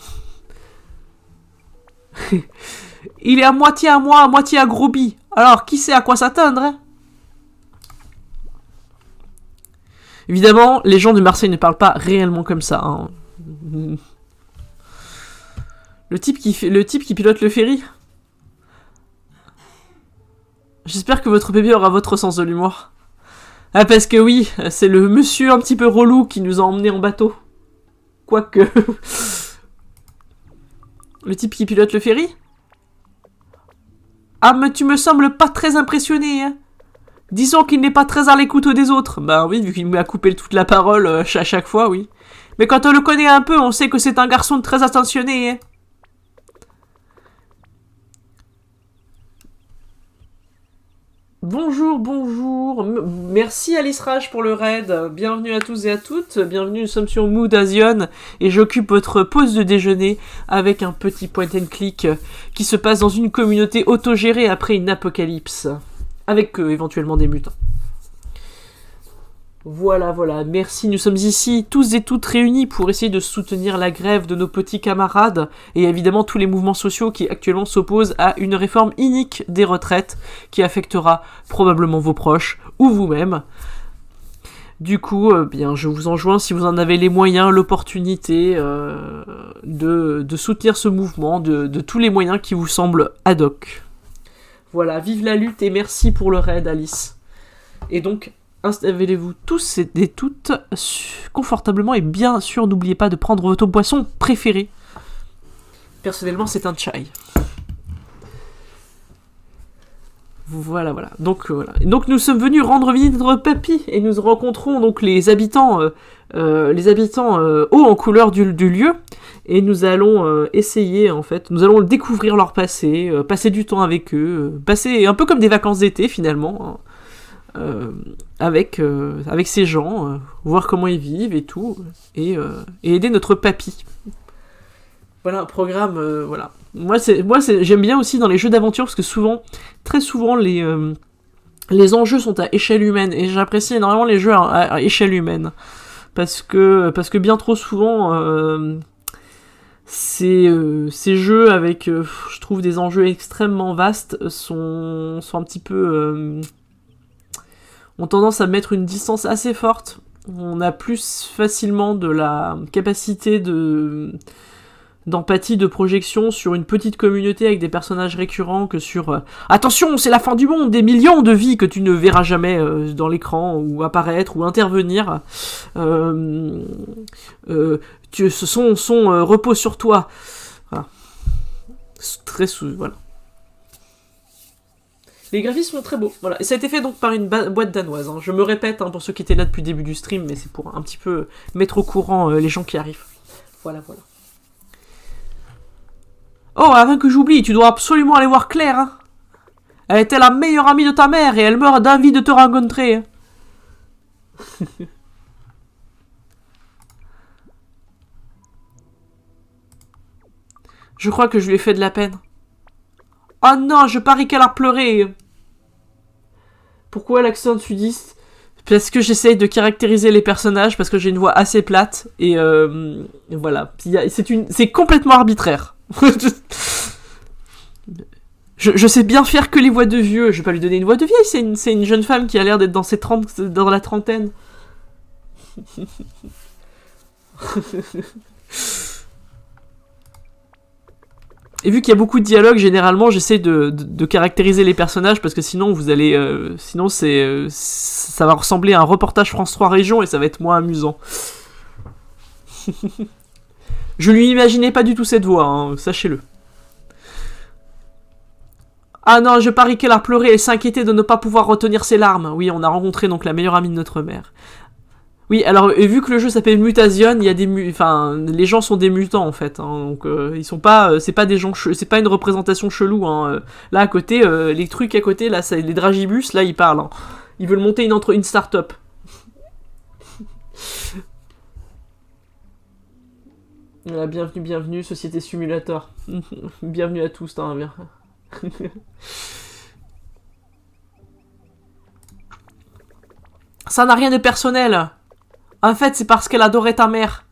Il est à moitié à moi, à moitié à Groby. Alors, qui sait à quoi s'attendre, hein? Évidemment, les gens de Marseille ne parlent pas réellement comme ça. Hein. Le type qui pilote le ferry. J'espère que votre bébé aura votre sens de l'humour. Ah, parce que oui, c'est le monsieur un petit peu relou qui nous a emmenés en bateau. Quoique... Le type qui pilote le ferry? Ah, mais tu me sembles pas très impressionné, hein. Disons qu'il n'est pas très à l'écoute des autres. Bah oui, vu qu'il m'a coupé toute la parole à chaque fois, oui. Mais quand on le connaît un peu, on sait que c'est un garçon très attentionné, hein. Bonjour, bonjour. Merci Alice Rage pour le raid. Bienvenue à tous et à toutes. Bienvenue, nous sommes sur Moodasian et j'occupe votre pause de déjeuner avec un petit point and click qui se passe dans une communauté autogérée après une apocalypse. Avec éventuellement des mutants. Voilà, voilà. Merci. Nous sommes ici tous et toutes réunis pour essayer de soutenir la grève de nos petits camarades et évidemment tous les mouvements sociaux qui actuellement s'opposent à une réforme inique des retraites qui affectera probablement vos proches ou vous-même. Du coup, bien, je vous enjoins, si vous en avez les moyens, l'opportunité de soutenir ce mouvement, de tous les moyens qui vous semblent ad hoc. Voilà, vive la lutte et merci pour le raid, Alice. Et donc, installez-vous tous et toutes confortablement et bien sûr, n'oubliez pas de prendre votre boisson préférée. Personnellement, c'est un chai. Voilà, voilà. Donc, voilà. Et donc nous sommes venus rendre visite à notre papy et nous rencontrons donc les habitants hauts en couleur du lieu et nous allons essayer en fait, nous allons découvrir leur passé, passer du temps avec eux, passer un peu comme des vacances d'été finalement, hein, avec ces gens, voir comment ils vivent et tout, et aider notre papy. Voilà un programme, voilà. Moi, j'aime bien aussi dans les jeux d'aventure parce que très souvent, les enjeux sont à échelle humaine et j'apprécie énormément les jeux à échelle humaine parce que bien trop souvent, ces jeux avec, je trouve, des enjeux extrêmement vastes sont un petit peu ont tendance à mettre une distance assez forte. On a plus facilement de la capacité d'empathie, de projection sur une petite communauté avec des personnages récurrents que sur attention, c'est la fin du monde, des millions de vies que tu ne verras jamais dans l'écran ou apparaître ou intervenir. Son repose sur toi. Voilà. Voilà. Les graphismes sont très beaux. Voilà. Et ça a été fait donc par une boîte danoise. Hein. Je me répète pour ceux qui étaient là depuis le début du stream, mais c'est pour un petit peu mettre au courant les gens qui arrivent. Voilà, voilà. Oh, avant que j'oublie, tu dois absolument aller voir Claire. Hein. Elle était la meilleure amie de ta mère et elle meurt d'envie de te rencontrer. Hein. Je crois que je lui ai fait de la peine. Oh non, je parie qu'elle a pleuré. Pourquoi l'accent sudiste? Parce que j'essaye de caractériser les personnages, parce que j'ai une voix assez plate, et voilà. C'est complètement arbitraire. Je sais bien faire que les voix de vieux. Je vais pas lui donner une voix de vieille. C'est une jeune femme qui a l'air d'être dans la trentaine. Et vu qu'il y a beaucoup de dialogues, généralement, j'essaie de caractériser les personnages parce que sinon, vous allez, ça va ressembler à un reportage France 3 Régions et ça va être moins amusant. Je lui imaginais pas du tout cette voix, hein, sachez-le. Ah non, je parie qu'elle a pleuré et s'inquiétait de ne pas pouvoir retenir ses larmes. Oui, on a rencontré donc la meilleure amie de notre mère. Oui, alors et vu que le jeu s'appelle Mutation, il y a les gens sont des mutants en fait. Hein, donc ils sont pas, c'est pas des gens, c'est pas une représentation chelou. Hein. Là à côté, les trucs à côté, là, les dragibus, là ils parlent. Hein. Ils veulent monter une start-up. Voilà, bienvenue, Société Simulator. Bienvenue à tous, hein, bien. Ça n'a rien de personnel. En fait, c'est parce qu'elle adorait ta mère.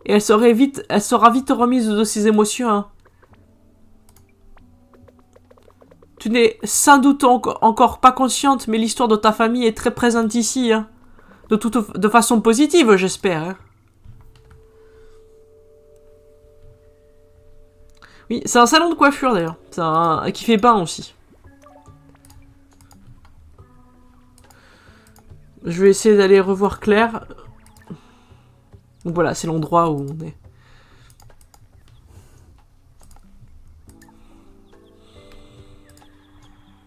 Et elle sera vite remise de ses émotions. Hein. Tu n'es sans doute encore pas consciente, mais l'histoire de ta famille est très présente ici. Hein. De façon positive, j'espère. Hein. Oui, c'est un salon de coiffure d'ailleurs. C'est qui fait bain aussi. Je vais essayer d'aller revoir Claire. Donc voilà, c'est l'endroit où on est.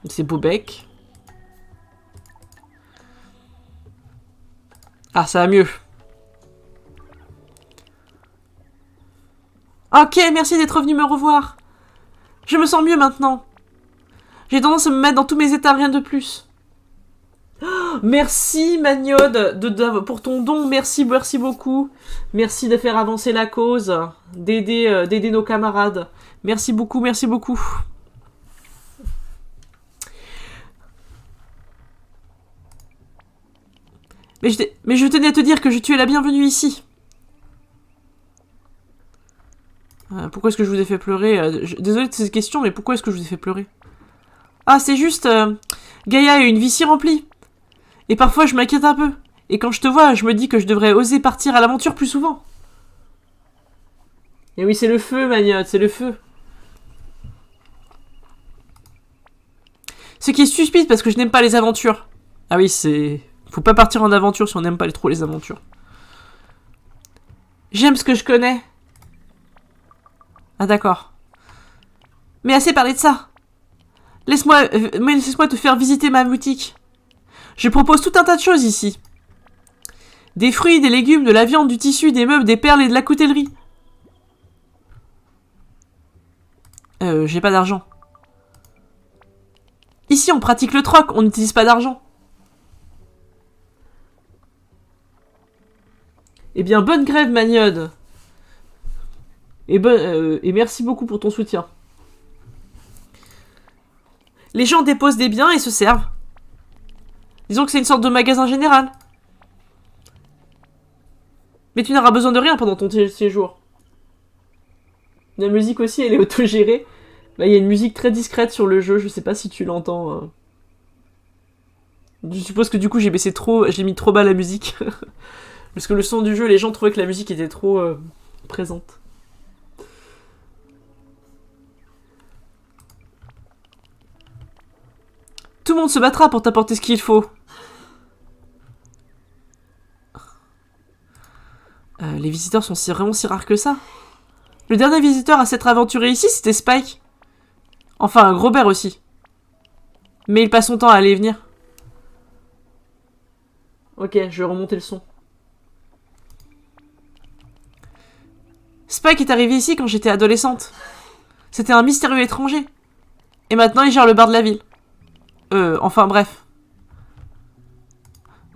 C'est Beaubec. Ah, ça va mieux. Ok, merci d'être venu me revoir. Je me sens mieux maintenant. J'ai tendance à me mettre dans tous mes états, rien de plus. Merci Magnode pour ton don, merci beaucoup. Merci de faire avancer la cause, d'aider nos camarades. Merci beaucoup, merci beaucoup. Mais je tenais à te dire que tu es la bienvenue ici. Pourquoi est-ce que je vous ai fait pleurer Désolé de ces questions, mais pourquoi est-ce que je vous ai fait pleurer? Ah, c'est juste... Gaïa a une vie si remplie. Et parfois, je m'inquiète un peu. Et quand je te vois, je me dis que je devrais oser partir à l'aventure plus souvent. Et oui, c'est le feu, Magnotte, c'est le feu. Ce qui est suspect parce que je n'aime pas les aventures. Ah oui, c'est... Faut pas partir en aventure si on n'aime pas trop les aventures. J'aime ce que je connais. Ah d'accord. Mais assez parlé de ça. Laisse-moi te faire visiter ma boutique. Je propose tout un tas de choses ici. Des fruits, des légumes, de la viande, du tissu, des meubles, des perles et de la coutellerie. J'ai pas d'argent. Ici, on pratique le troc, on n'utilise pas d'argent. Eh bien, bonne grève, Magnode. Et merci beaucoup pour ton soutien. Les gens déposent des biens et se servent. Disons que c'est une sorte de magasin général. Mais tu n'auras besoin de rien pendant ton séjour. La musique aussi, elle est autogérée. Là, il y a une musique très discrète sur le jeu, je sais pas si tu l'entends. Je suppose que du coup, j'ai mis trop bas la musique. Parce que le son du jeu, les gens trouvaient que la musique était trop présente. Tout le monde se battra pour t'apporter ce qu'il faut. Les visiteurs sont vraiment si rares que ça. Le dernier visiteur à s'être aventuré ici, c'était Spike. Enfin, Grobert aussi. Mais il passe son temps à aller et venir. Ok, je vais remonter le son. Spike est arrivé ici quand j'étais adolescente. C'était un mystérieux étranger. Et maintenant, il gère le bar de la ville. Enfin bref.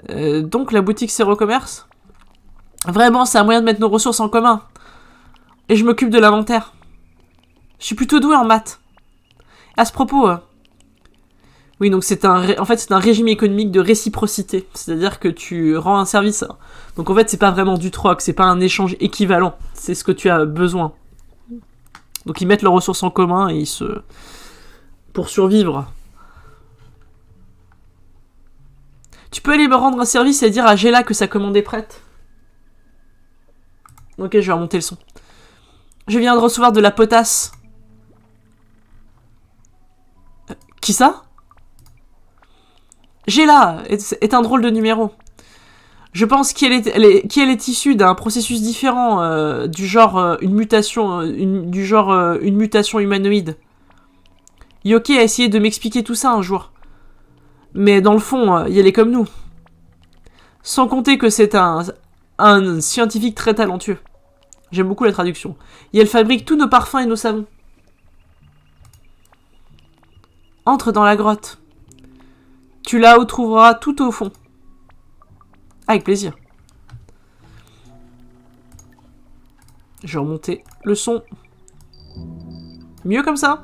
Donc la boutique Zéro Commerce. Vraiment, c'est un moyen de mettre nos ressources en commun. Et je m'occupe de l'inventaire. Je suis plutôt doué en maths. À ce propos... Oui, donc c'est un régime économique de réciprocité. C'est-à-dire que tu rends un service. Donc en fait, c'est pas vraiment du troc, c'est pas un échange équivalent. C'est ce que tu as besoin. Donc ils mettent leurs ressources en commun et pour survivre. Tu peux aller me rendre un service et dire à Gela que sa commande est prête. Ok, je vais remonter le son. Je viens de recevoir de la potasse. Qui ça? Gela est un drôle de numéro. Je pense qu'elle est issue d'un processus différent, du genre une mutation humanoïde. Yoke a essayé de m'expliquer tout ça un jour. Mais dans le fond, elle est comme nous. Sans compter que c'est un scientifique très talentueux. J'aime beaucoup la traduction. Et elle fabrique tous nos parfums et nos savons. Entre dans la grotte. Tu la trouveras tout au fond. Avec plaisir. Je vais remonter le son. Mieux comme ça?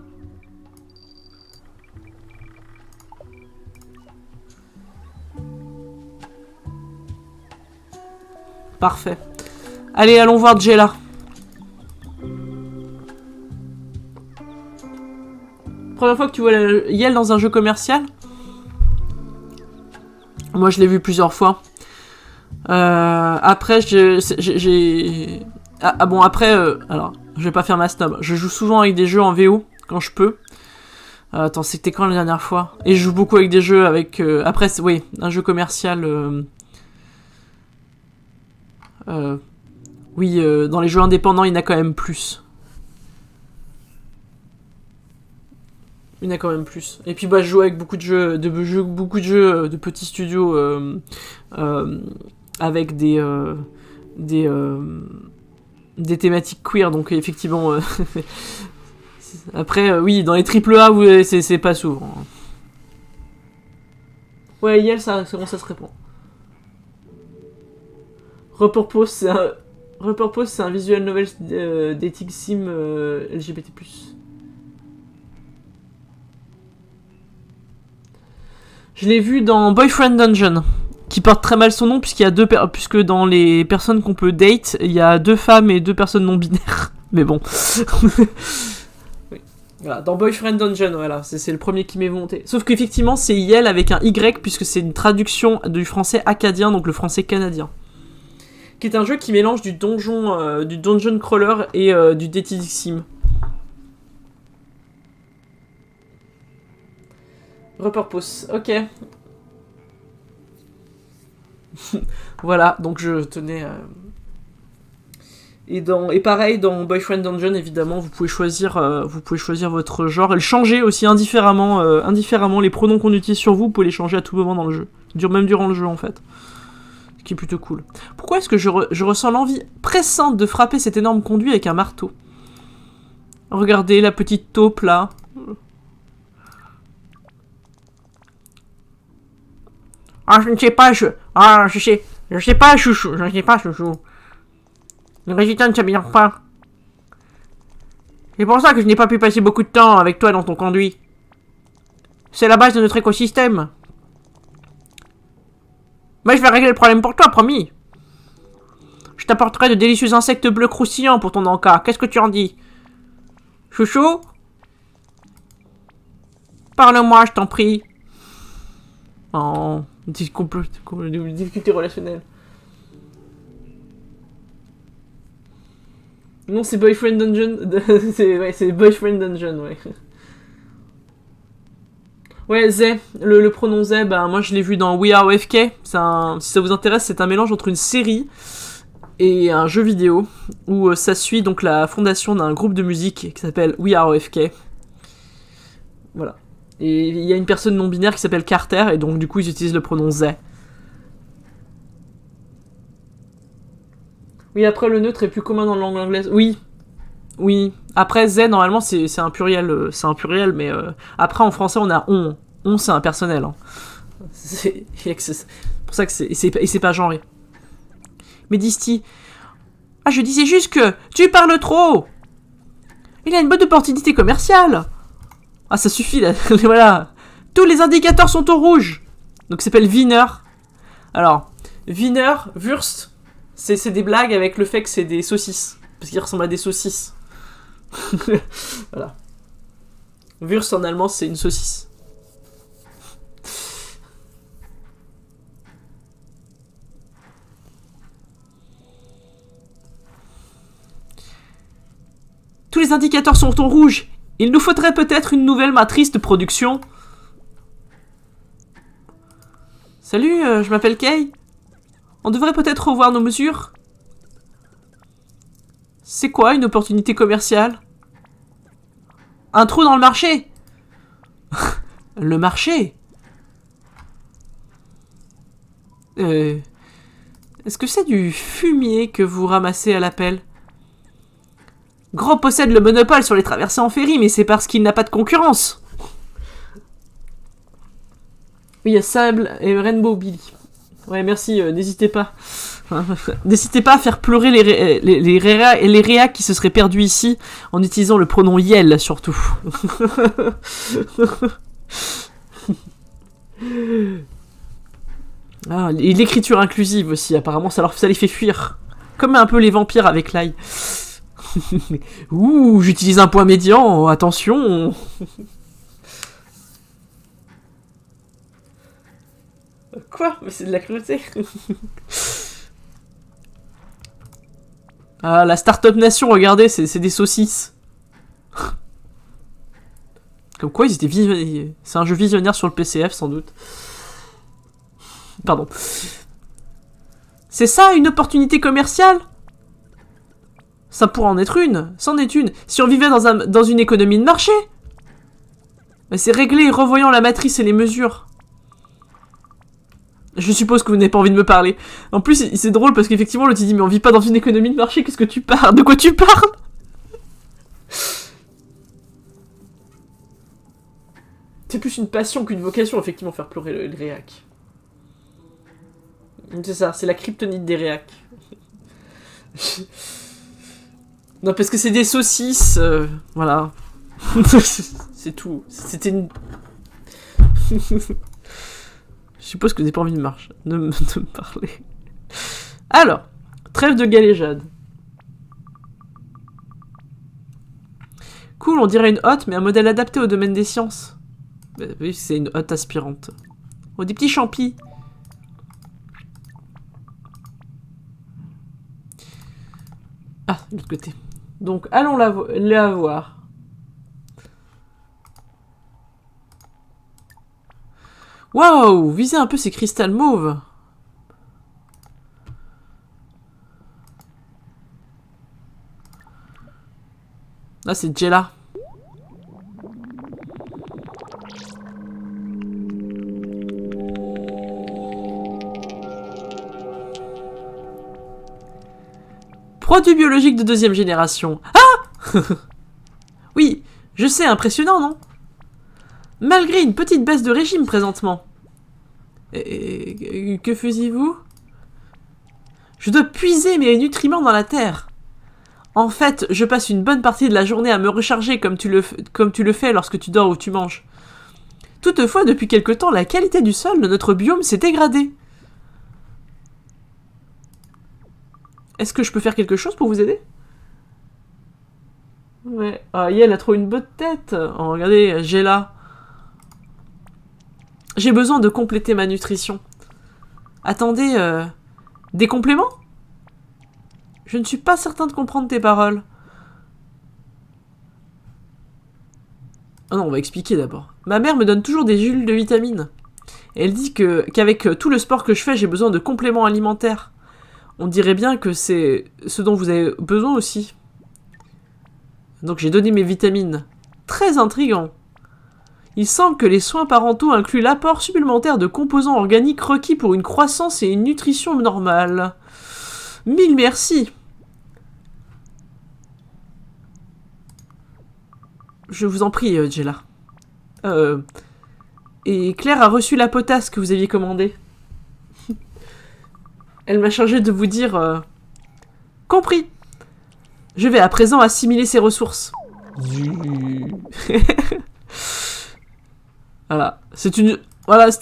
Parfait. Allez, allons voir Gela. Première fois que tu vois Yel dans un jeu commercial? Moi, je l'ai vu plusieurs fois. Après, alors, je vais pas faire ma snob. Je joue souvent avec des jeux en VO, quand je peux. Attends, c'était quand la dernière fois? Et je joue beaucoup avec des jeux avec... après, oui, un jeu commercial... oui, dans les jeux indépendants, il y en a quand même plus. Il y en a quand même plus. Et puis, bah, je joue avec beaucoup de jeux de petits studios avec des thématiques queer. Donc, effectivement, après, oui, dans les AAA, c'est pas souvent. Ouais, Yel, ça commence à se répand. Repurpose, c'est un visual novel dating sim LGBT+. Je l'ai vu dans Boyfriend Dungeon, qui porte très mal son nom puisqu'il y a puisque dans les personnes qu'on peut date, il y a 2 femmes et 2 personnes non binaires. Mais bon. Oui. Voilà, dans Boyfriend Dungeon, voilà, c'est le premier qui m'est monté. Sauf qu'effectivement, c'est Yel avec un Y puisque c'est une traduction du français acadien, donc le français canadien. Qui est un jeu qui mélange du dungeon crawler et du dating sim. Repurpose, ok. Voilà, donc je tenais... Et pareil, dans Boyfriend Dungeon, évidemment, vous pouvez choisir votre genre et le changer aussi indifféremment les pronoms qu'on utilise sur vous, vous pouvez les changer à tout moment dans le jeu. Même durant le jeu, en fait. Ce qui est plutôt cool. Pourquoi est-ce que je ressens l'envie pressante de frapper cet énorme conduit avec un marteau? Regardez la petite taupe, là. Ah, je ne sais pas, je sais pas, chouchou, je ne sais pas, chouchou. Le résultat ne s'améliore pas. C'est pour ça que je n'ai pas pu passer beaucoup de temps avec toi dans ton conduit. C'est la base de notre écosystème. Mais je vais régler le problème pour toi, promis. Je t'apporterai de délicieux insectes bleus croustillants pour ton encas. Qu'est-ce que tu en dis? Chouchou? Parle-moi, je t'en prie. Oh, difficulté relationnelle. Non, c'est Boyfriend Dungeon. c'est Boyfriend Dungeon, ouais. Ouais, Zay, le pronom Zay, bah moi je l'ai vu dans We Are OFK. Si ça vous intéresse, c'est un mélange entre une série et un jeu vidéo où ça suit donc la fondation d'un groupe de musique qui s'appelle We Are OFK. Voilà. Et il y a une personne non binaire qui s'appelle Carter et donc du coup ils utilisent le pronom Zay. Oui, après le neutre est plus commun dans la langue anglaise. Oui. Oui. Après Z normalement c'est un pluriel, mais après en français on a on. On c'est un personnel. Hein. C'est pour ça que c'est pas genré. Mais Disty, ah je disais juste que tu parles trop. Il a une bonne opportunité commerciale. Ah ça suffit là. Voilà. Tous les indicateurs sont au rouge. Donc il s'appelle Wiener. Alors Wiener, Wurst. C'est des blagues avec le fait que c'est des saucisses. Parce qu'il ressemble à des saucisses. Voilà. Wurst en allemand, c'est une saucisse. Tous les indicateurs sont en rouge. Il nous faudrait peut-être une nouvelle matrice de production. Salut, je m'appelle Kay. On devrait peut-être revoir nos mesures. C'est quoi une opportunité commerciale? Un trou dans le marché. Le marché. Est-ce que c'est du fumier que vous ramassez à l'appel? Gros possède le monopole sur les traversées en ferry, mais c'est parce qu'il n'a pas de concurrence. Oui, il y a Sable et Rainbow Billy. Ouais, merci, n'hésitez pas. N'hésitez pas à faire pleurer les réacs qui se seraient perdus ici en utilisant le pronom Yel, surtout. Ah, et l'écriture inclusive aussi, apparemment, ça les fait fuir. Comme un peu les vampires avec l'ail. Ouh, j'utilise un point médian, attention. Quoi? Mais c'est de la cruauté. Ah, la Startup Nation, regardez, c'est des saucisses. Comme quoi, ils étaient visionnaires. C'est un jeu visionnaire sur le PCF, sans doute. Pardon. C'est ça, une opportunité commerciale? Ça pourrait en être une. C'en est une. Si on vivait dans une économie de marché. Mais c'est réglé, revoyons la matrice et les mesures. Je suppose que vous n'avez pas envie de me parler. En plus, c'est drôle parce qu'effectivement, l'autre dit mais on vit pas dans une économie de marché, qu'est-ce que tu parles? De quoi tu parles? C'est plus une passion qu'une vocation, effectivement, faire pleurer les réacs. C'est ça, c'est la kryptonite des réacs. Non, parce que c'est des saucisses, voilà. C'est tout. C'était une... Je suppose que vous n'avez pas envie de me parler. Alors, trêve de galéjade. Cool, on dirait une hotte, mais un modèle adapté au domaine des sciences. Oui, c'est une hotte aspirante. Oh, des petits champis. Ah, de l'autre côté. Donc, allons la voir. Waouh, visez un peu ces cristals mauves. Ah, c'est Jella. Produit biologique de 2e génération. Ah oui, je sais, impressionnant, non? Malgré une petite baisse de régime présentement. Et que faisiez-vous? Je dois puiser mes nutriments dans la terre. En fait, je passe une bonne partie de la journée à me recharger comme tu le fais lorsque tu dors ou tu manges. Toutefois, depuis quelque temps, la qualité du sol de notre biome s'est dégradée. Est-ce que je peux faire quelque chose pour vous aider? Ouais. Ah, elle a trop une bonne tête. Oh, regardez, j'ai là. J'ai besoin de compléter ma nutrition. Attendez, des compléments? Je ne suis pas certain de comprendre tes paroles. Ah non, on va expliquer d'abord. Ma mère me donne toujours des gélules de vitamines. Et elle dit qu'avec tout le sport que je fais, j'ai besoin de compléments alimentaires. On dirait bien que c'est ce dont vous avez besoin aussi. Donc j'ai donné mes vitamines. Très intriguant. Il semble que les soins parentaux incluent l'apport supplémentaire de composants organiques requis pour une croissance et une nutrition normale. Mille merci. Je vous en prie, Jella. Et Claire a reçu la potasse que vous aviez commandée. Elle m'a chargé de vous dire... Compris. Je vais à présent assimiler ses ressources. Voilà. C'est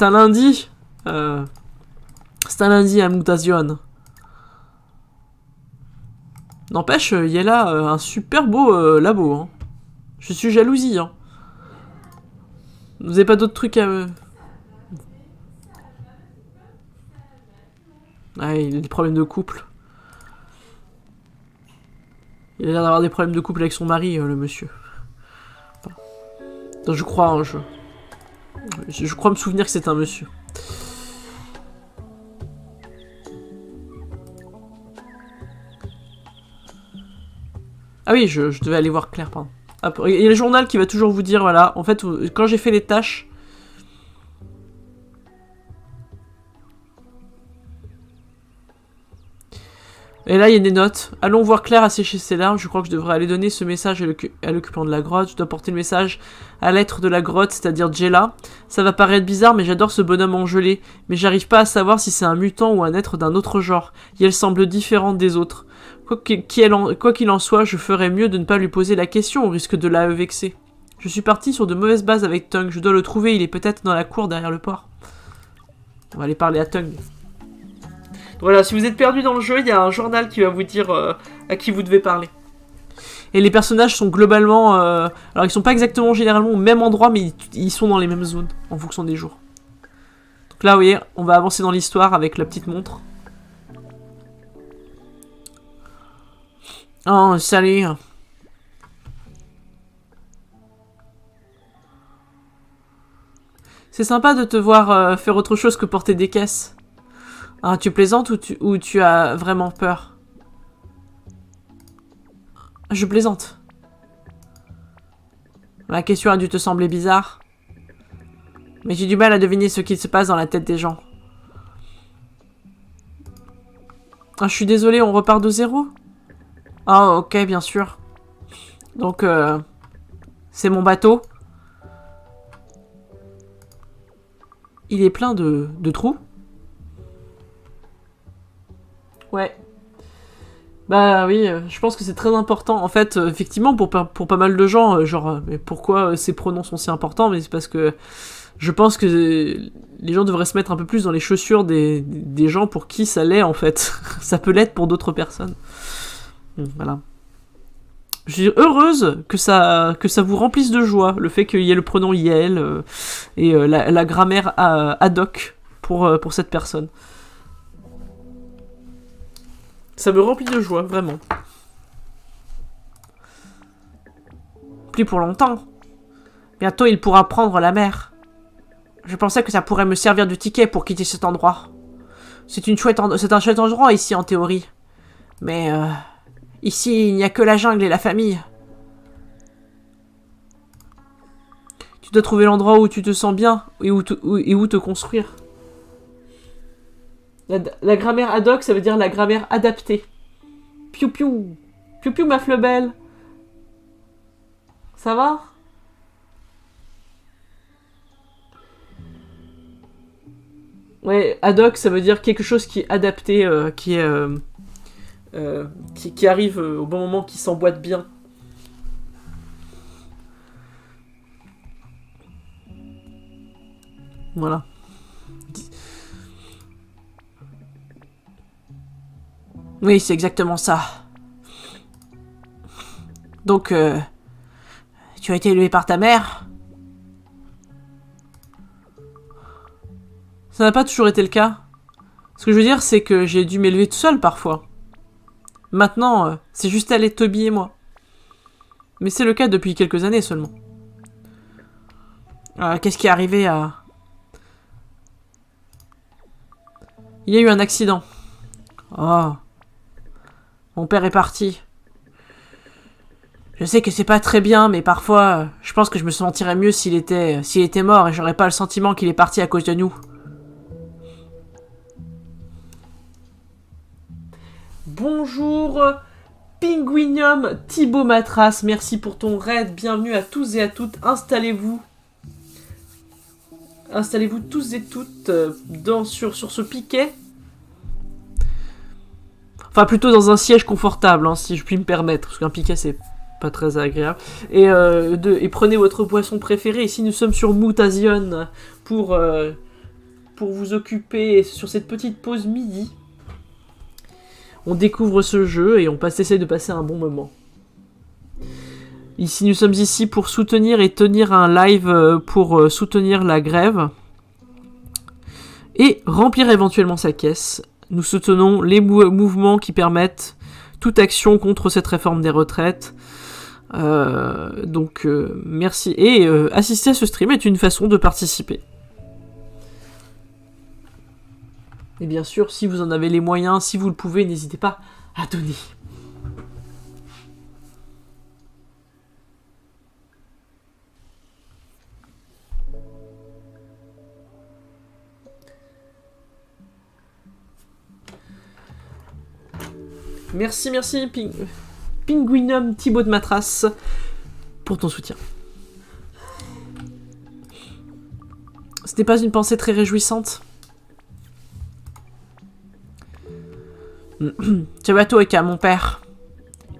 un lundi. C'est un lundi à Mutazione. N'empêche, il y a là un super beau labo. Hein. Je suis jalousie. Hein. Vous avez pas d'autres trucs à... Ah, il a des problèmes de couple. Il a l'air d'avoir des problèmes de couple avec son mari, le monsieur. Enfin, donc je crois, hein, je crois me souvenir que c'est un monsieur. Ah oui, je devais aller voir Claire, pardon. Il y a le journal qui va toujours vous dire, voilà, en fait, quand j'ai fait les tâches... Et là, il y a des notes. Allons voir Claire à sécher ses larmes. Je crois que je devrais aller donner ce message à l'occupant de la grotte. Je dois porter le message à l'être de la grotte, c'est-à-dire Jella. Ça va paraître bizarre, mais j'adore ce bonhomme engelé. Mais j'arrive pas à savoir si c'est un mutant ou un être d'un autre genre. Et elle semble différente des autres. Quoi qu'il en soit, je ferais mieux de ne pas lui poser la question au risque de la vexer. Je suis parti sur de mauvaises bases avec Tung. Je dois le trouver, il est peut-être dans la cour derrière le port. On va aller parler à Tung. Voilà, si vous êtes perdu dans le jeu, il y a un journal qui va vous dire à qui vous devez parler. Et les personnages sont globalement... alors ils sont pas exactement généralement au même endroit, mais ils sont dans les mêmes zones, en fonction des jours. Donc là, vous voyez, on va avancer dans l'histoire avec la petite montre. Oh, salut. C'est sympa de te voir faire autre chose que porter des caisses. Ah, tu plaisantes ou tu as vraiment peur? Je plaisante. Ma question a dû te sembler bizarre. Mais j'ai du mal à deviner ce qui se passe dans la tête des gens. Ah, je suis désolée, on repart de zéro? Ah, ok, bien sûr. Donc, c'est mon bateau. Il est plein de trous. Ouais. Bah oui, je pense que c'est très important. En fait, effectivement, pour pas mal de gens, mais pourquoi ces pronoms sont si importants? Mais c'est parce que je pense que les gens devraient se mettre un peu plus dans les chaussures des gens pour qui ça l'est, en fait. Ça peut l'être pour d'autres personnes. Voilà. Je suis heureuse que ça vous remplisse de joie, le fait qu'il y ait le pronom Yael et la grammaire ad hoc pour cette personne. Ça me remplit de joie, vraiment. Plus pour longtemps. Bientôt, il pourra prendre la mer. Je pensais que ça pourrait me servir de ticket pour quitter cet endroit. C'est un chouette endroit ici, en théorie. Mais ici, il n'y a que la jungle et la famille. Tu dois trouver l'endroit où tu te sens bien et où te construire. La grammaire ad hoc, ça veut dire la grammaire adaptée. Piou piou. Piou piou, ma fleubelle. Ça va? Ouais, ad hoc, ça veut dire quelque chose qui est adapté, qui arrive au bon moment, qui s'emboîte bien. Voilà. Oui, c'est exactement ça. Donc, tu as été élevé par ta mère? Ça n'a pas toujours été le cas. Ce que je veux dire, c'est que j'ai dû m'élever tout seul parfois. Maintenant, c'est juste elle et Toby et moi. Mais c'est le cas depuis quelques années seulement. Qu'est-ce qui est arrivé à... Il y a eu un accident. Oh. Mon père est parti. Je sais que c'est pas très bien, mais parfois, je pense que je me sentirais mieux s'il était mort et j'aurais pas le sentiment qu'il est parti à cause de nous. Bonjour, Pinguinium Thibaut Matras, merci pour ton raid, bienvenue à tous et à toutes, installez-vous. Installez-vous tous et toutes sur ce piquet. Enfin, plutôt dans un siège confortable, hein, si je puis me permettre, parce qu'un piquet, c'est pas très agréable. Et prenez votre boisson préférée. Ici, nous sommes sur Mutazione pour vous occuper sur cette petite pause midi. On découvre ce jeu et on essaie de passer un bon moment. Ici, nous sommes ici pour soutenir et tenir un live pour soutenir la grève et remplir éventuellement sa caisse. Nous soutenons les mouvements qui permettent toute action contre cette réforme des retraites. Donc, merci. Et assister à ce stream est une façon de participer. Et bien sûr, si vous en avez les moyens, si vous le pouvez, n'hésitez pas à donner. Merci, Pinguinum Thibaut de Matras, pour ton soutien. Ce n'est pas une pensée très réjouissante. Ce bateau était à mon père.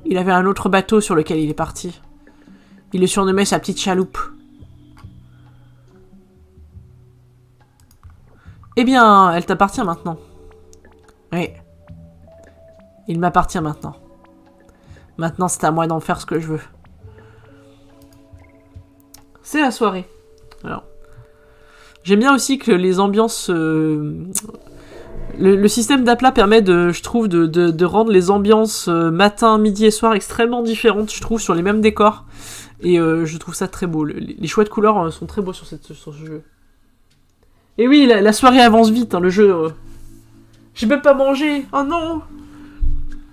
Il avait un autre bateau sur lequel il est parti. Il le surnommait sa petite chaloupe. Eh bien, elle t'appartient maintenant. Oui. Il m'appartient maintenant. Maintenant, c'est à moi d'en faire ce que je veux. C'est la soirée. Alors, j'aime bien aussi que les ambiances... Le système d'Apla permet, je trouve, de rendre les ambiances matin, midi et soir extrêmement différentes, je trouve, sur les mêmes décors. Et je trouve ça très beau. Les choix de couleurs sont très beaux sur ce jeu. Et oui, la soirée avance vite, hein, le jeu... J'ai même pas mangé. Oh non!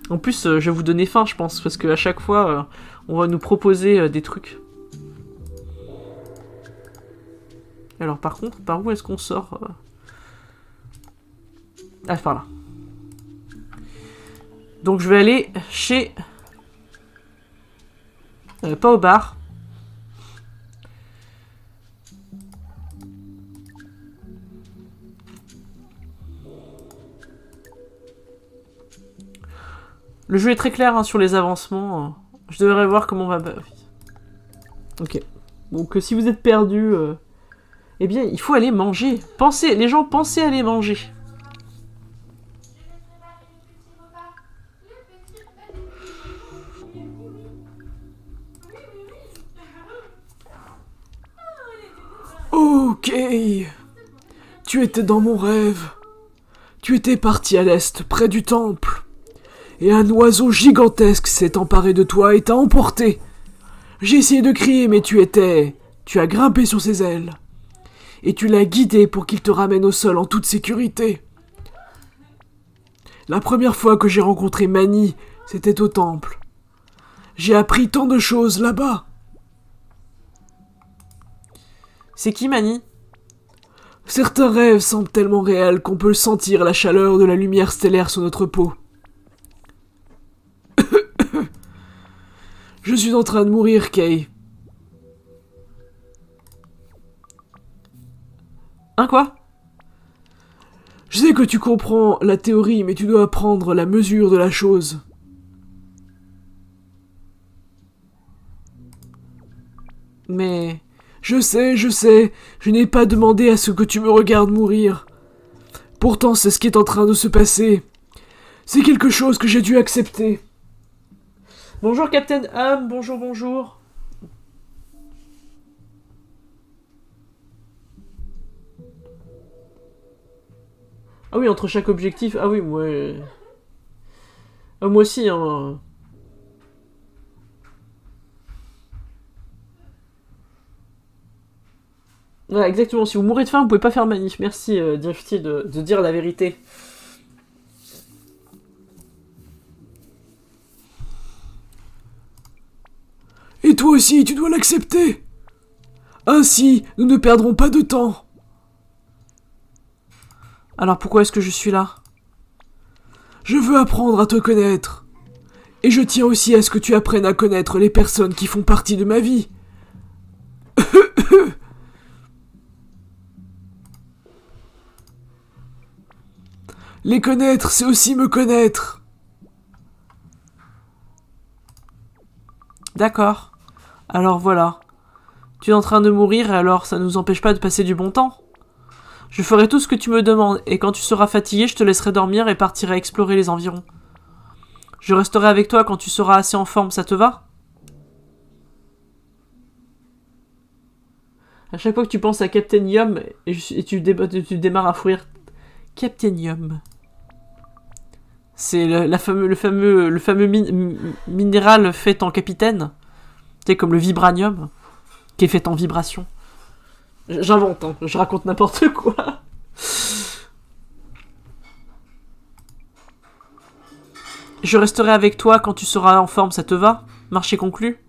En plus, je vais vous donner faim, je pense, parce qu'à chaque fois, on va nous proposer des trucs. Alors, par contre, par où est-ce qu'on sort Ah, par là. Donc, je vais aller chez... pas au bar. Le jeu est très clair hein, sur les avancements. Je devrais voir comment on va... Ok. Donc si vous êtes perdu, eh bien il faut aller manger. Les gens, pensez à aller manger. Ok. Tu étais dans mon rêve. Tu étais parti à l'est, près du temple. Et un oiseau gigantesque s'est emparé de toi et t'a emporté. J'ai essayé de crier, mais tu as grimpé sur ses ailes. Et tu l'as guidé pour qu'il te ramène au sol en toute sécurité. La première fois que j'ai rencontré Mani, c'était au temple. J'ai appris tant de choses là-bas. C'est qui, Manny? Certains rêves semblent tellement réels qu'on peut sentir la chaleur de la lumière stellaire sur notre peau. Je suis en train de mourir, Kay. Hein, quoi? Je sais que tu comprends la théorie, mais tu dois prendre la mesure de la chose. Mais... Je sais, je n'ai pas demandé à ce que tu me regardes mourir. Pourtant, c'est ce qui est en train de se passer. C'est quelque chose que j'ai dû accepter. Bonjour, Captain Hum, bonjour, bonjour. Ah oui, entre chaque objectif... Ah oui, moi... Ah, moi aussi, hein... Voilà, exactement. Si vous mourrez de faim, vous pouvez pas faire manif. Merci, Drifty, de dire la vérité. Et toi aussi, tu dois l'accepter. Ainsi, nous ne perdrons pas de temps. Alors pourquoi est-ce que je suis là? Je veux apprendre à te connaître. Et je tiens aussi à ce que tu apprennes à connaître les personnes qui font partie de ma vie. Les connaître, c'est aussi me connaître. D'accord. Alors voilà. Tu es en train de mourir et alors ça ne nous empêche pas de passer du bon temps. Je ferai tout ce que tu me demandes et quand tu seras fatigué, je te laisserai dormir et partirai explorer les environs. Je resterai avec toi quand tu seras assez en forme, ça te va? À chaque fois que tu penses à Captain Yum et tu démarres à fourir. Captain Yum. C'est le fameux minéral fait en capitaine. Tu sais, comme le vibranium, qui est fait en vibration. J'invente, hein, je raconte n'importe quoi. Je resterai avec toi quand tu seras en forme, ça te va? Marché conclu?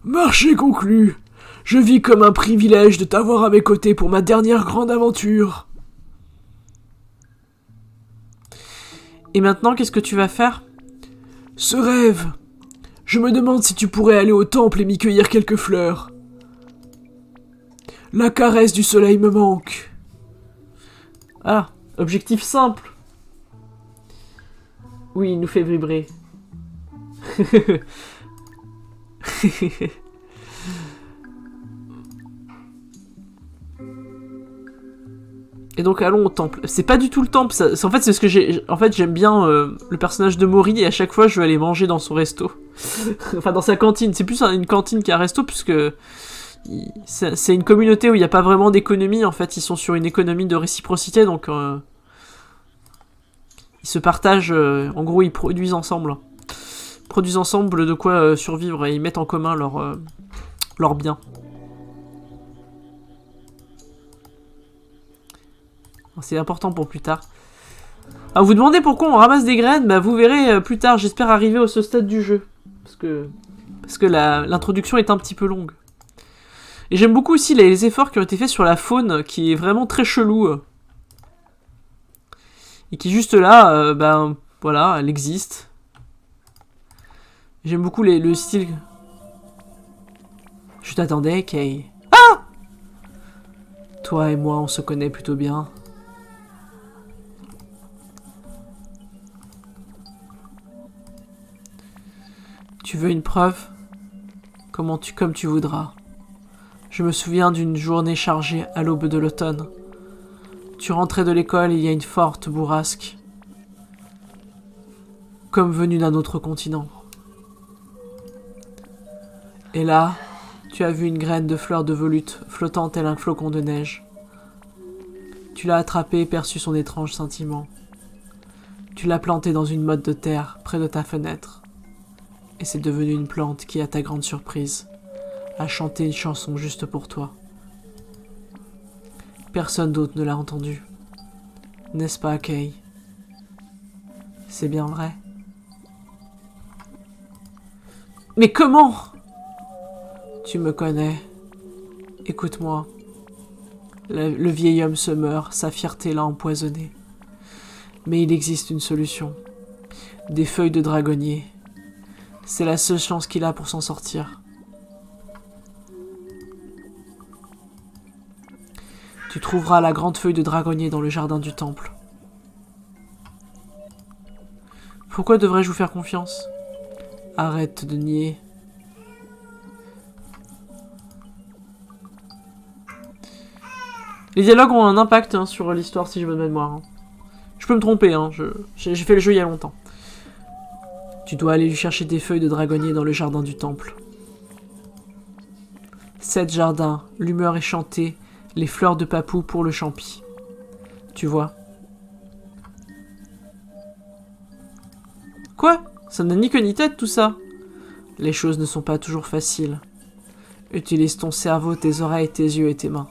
Marché conclu. Je vis comme un privilège de t'avoir à mes côtés pour ma dernière grande aventure. Et maintenant, qu'est-ce que tu vas faire? Ce rêve. Je me demande si tu pourrais aller au temple et m'y cueillir quelques fleurs. La caresse du soleil me manque. Ah, objectif simple. Oui, il nous fait vibrer. Et donc allons au temple. C'est pas du tout le temple. En fait, c'est ce que j'ai. En fait, j'aime bien le personnage de Mori et à chaque fois, je vais aller manger dans son resto. Enfin, dans sa cantine. C'est plus une cantine qu'un resto puisque c'est une communauté où il n'y a pas vraiment d'économie. En fait, ils sont sur une économie de réciprocité, donc ils se partagent. En gros, ils produisent ensemble. Ils produisent ensemble de quoi survivre et ils mettent en commun leurs biens. C'est important pour plus tard. Ah, vous demandez pourquoi on ramasse des graines? Bah vous verrez plus tard, j'espère arriver à ce stade du jeu. Parce que l'introduction est un petit peu longue. Et j'aime beaucoup aussi les efforts qui ont été faits sur la faune, qui est vraiment très chelou. Et qui juste là, ben voilà, elle existe. J'aime beaucoup le style. Je t'attendais, Kay. Ah! Toi et moi, on se connaît plutôt bien. Tu veux une preuve? Comme tu voudras. Je me souviens d'une journée chargée à l'aube de l'automne. Tu rentrais de l'école et il y a une forte bourrasque. Comme venue d'un autre continent. Et là, tu as vu une graine de fleur de volute flottant tel un flocon de neige. Tu l'as attrapée et perçu son étrange sentiment. Tu l'as plantée dans une motte de terre près de ta fenêtre. Et c'est devenu une plante qui, à ta grande surprise, a chanté une chanson juste pour toi. Personne d'autre ne l'a entendue. N'est-ce pas, Kay? C'est bien vrai. Mais comment? Tu me connais. Écoute-moi. Le vieil homme se meurt, sa fierté l'a empoisonné. Mais il existe une solution. Des feuilles de dragonnier. C'est la seule chance qu'il a pour s'en sortir. Tu trouveras la grande feuille de dragonnier dans le jardin du temple. Pourquoi devrais-je vous faire confiance? Arrête de nier. Les dialogues ont un impact hein, sur l'histoire si j'ai bonne mémoire. Hein. Je peux me tromper, hein, j'ai fait le jeu il y a longtemps. Tu dois aller lui chercher des feuilles de dragonnier dans le jardin du temple. 7 jardins, l'humeur est chantée, les fleurs de papou pour le champi. Tu vois? Quoi? Ça n'a ni queue ni tête tout ça. Les choses ne sont pas toujours faciles. Utilise ton cerveau, tes oreilles, tes yeux et tes mains.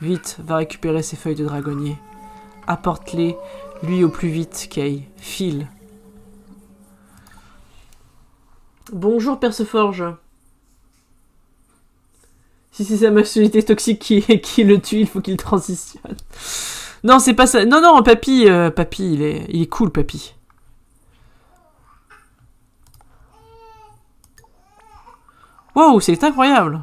Vite, va récupérer ces feuilles de dragonnier. Apporte-les, lui au plus vite, Kay. File. Bonjour Perceforge. Si c'est sa masculinité toxique qui le tue, il faut qu'il transitionne. Non, c'est pas ça. Non, non, Papy, Papy, il est cool, Papy. Wow, c'est incroyable.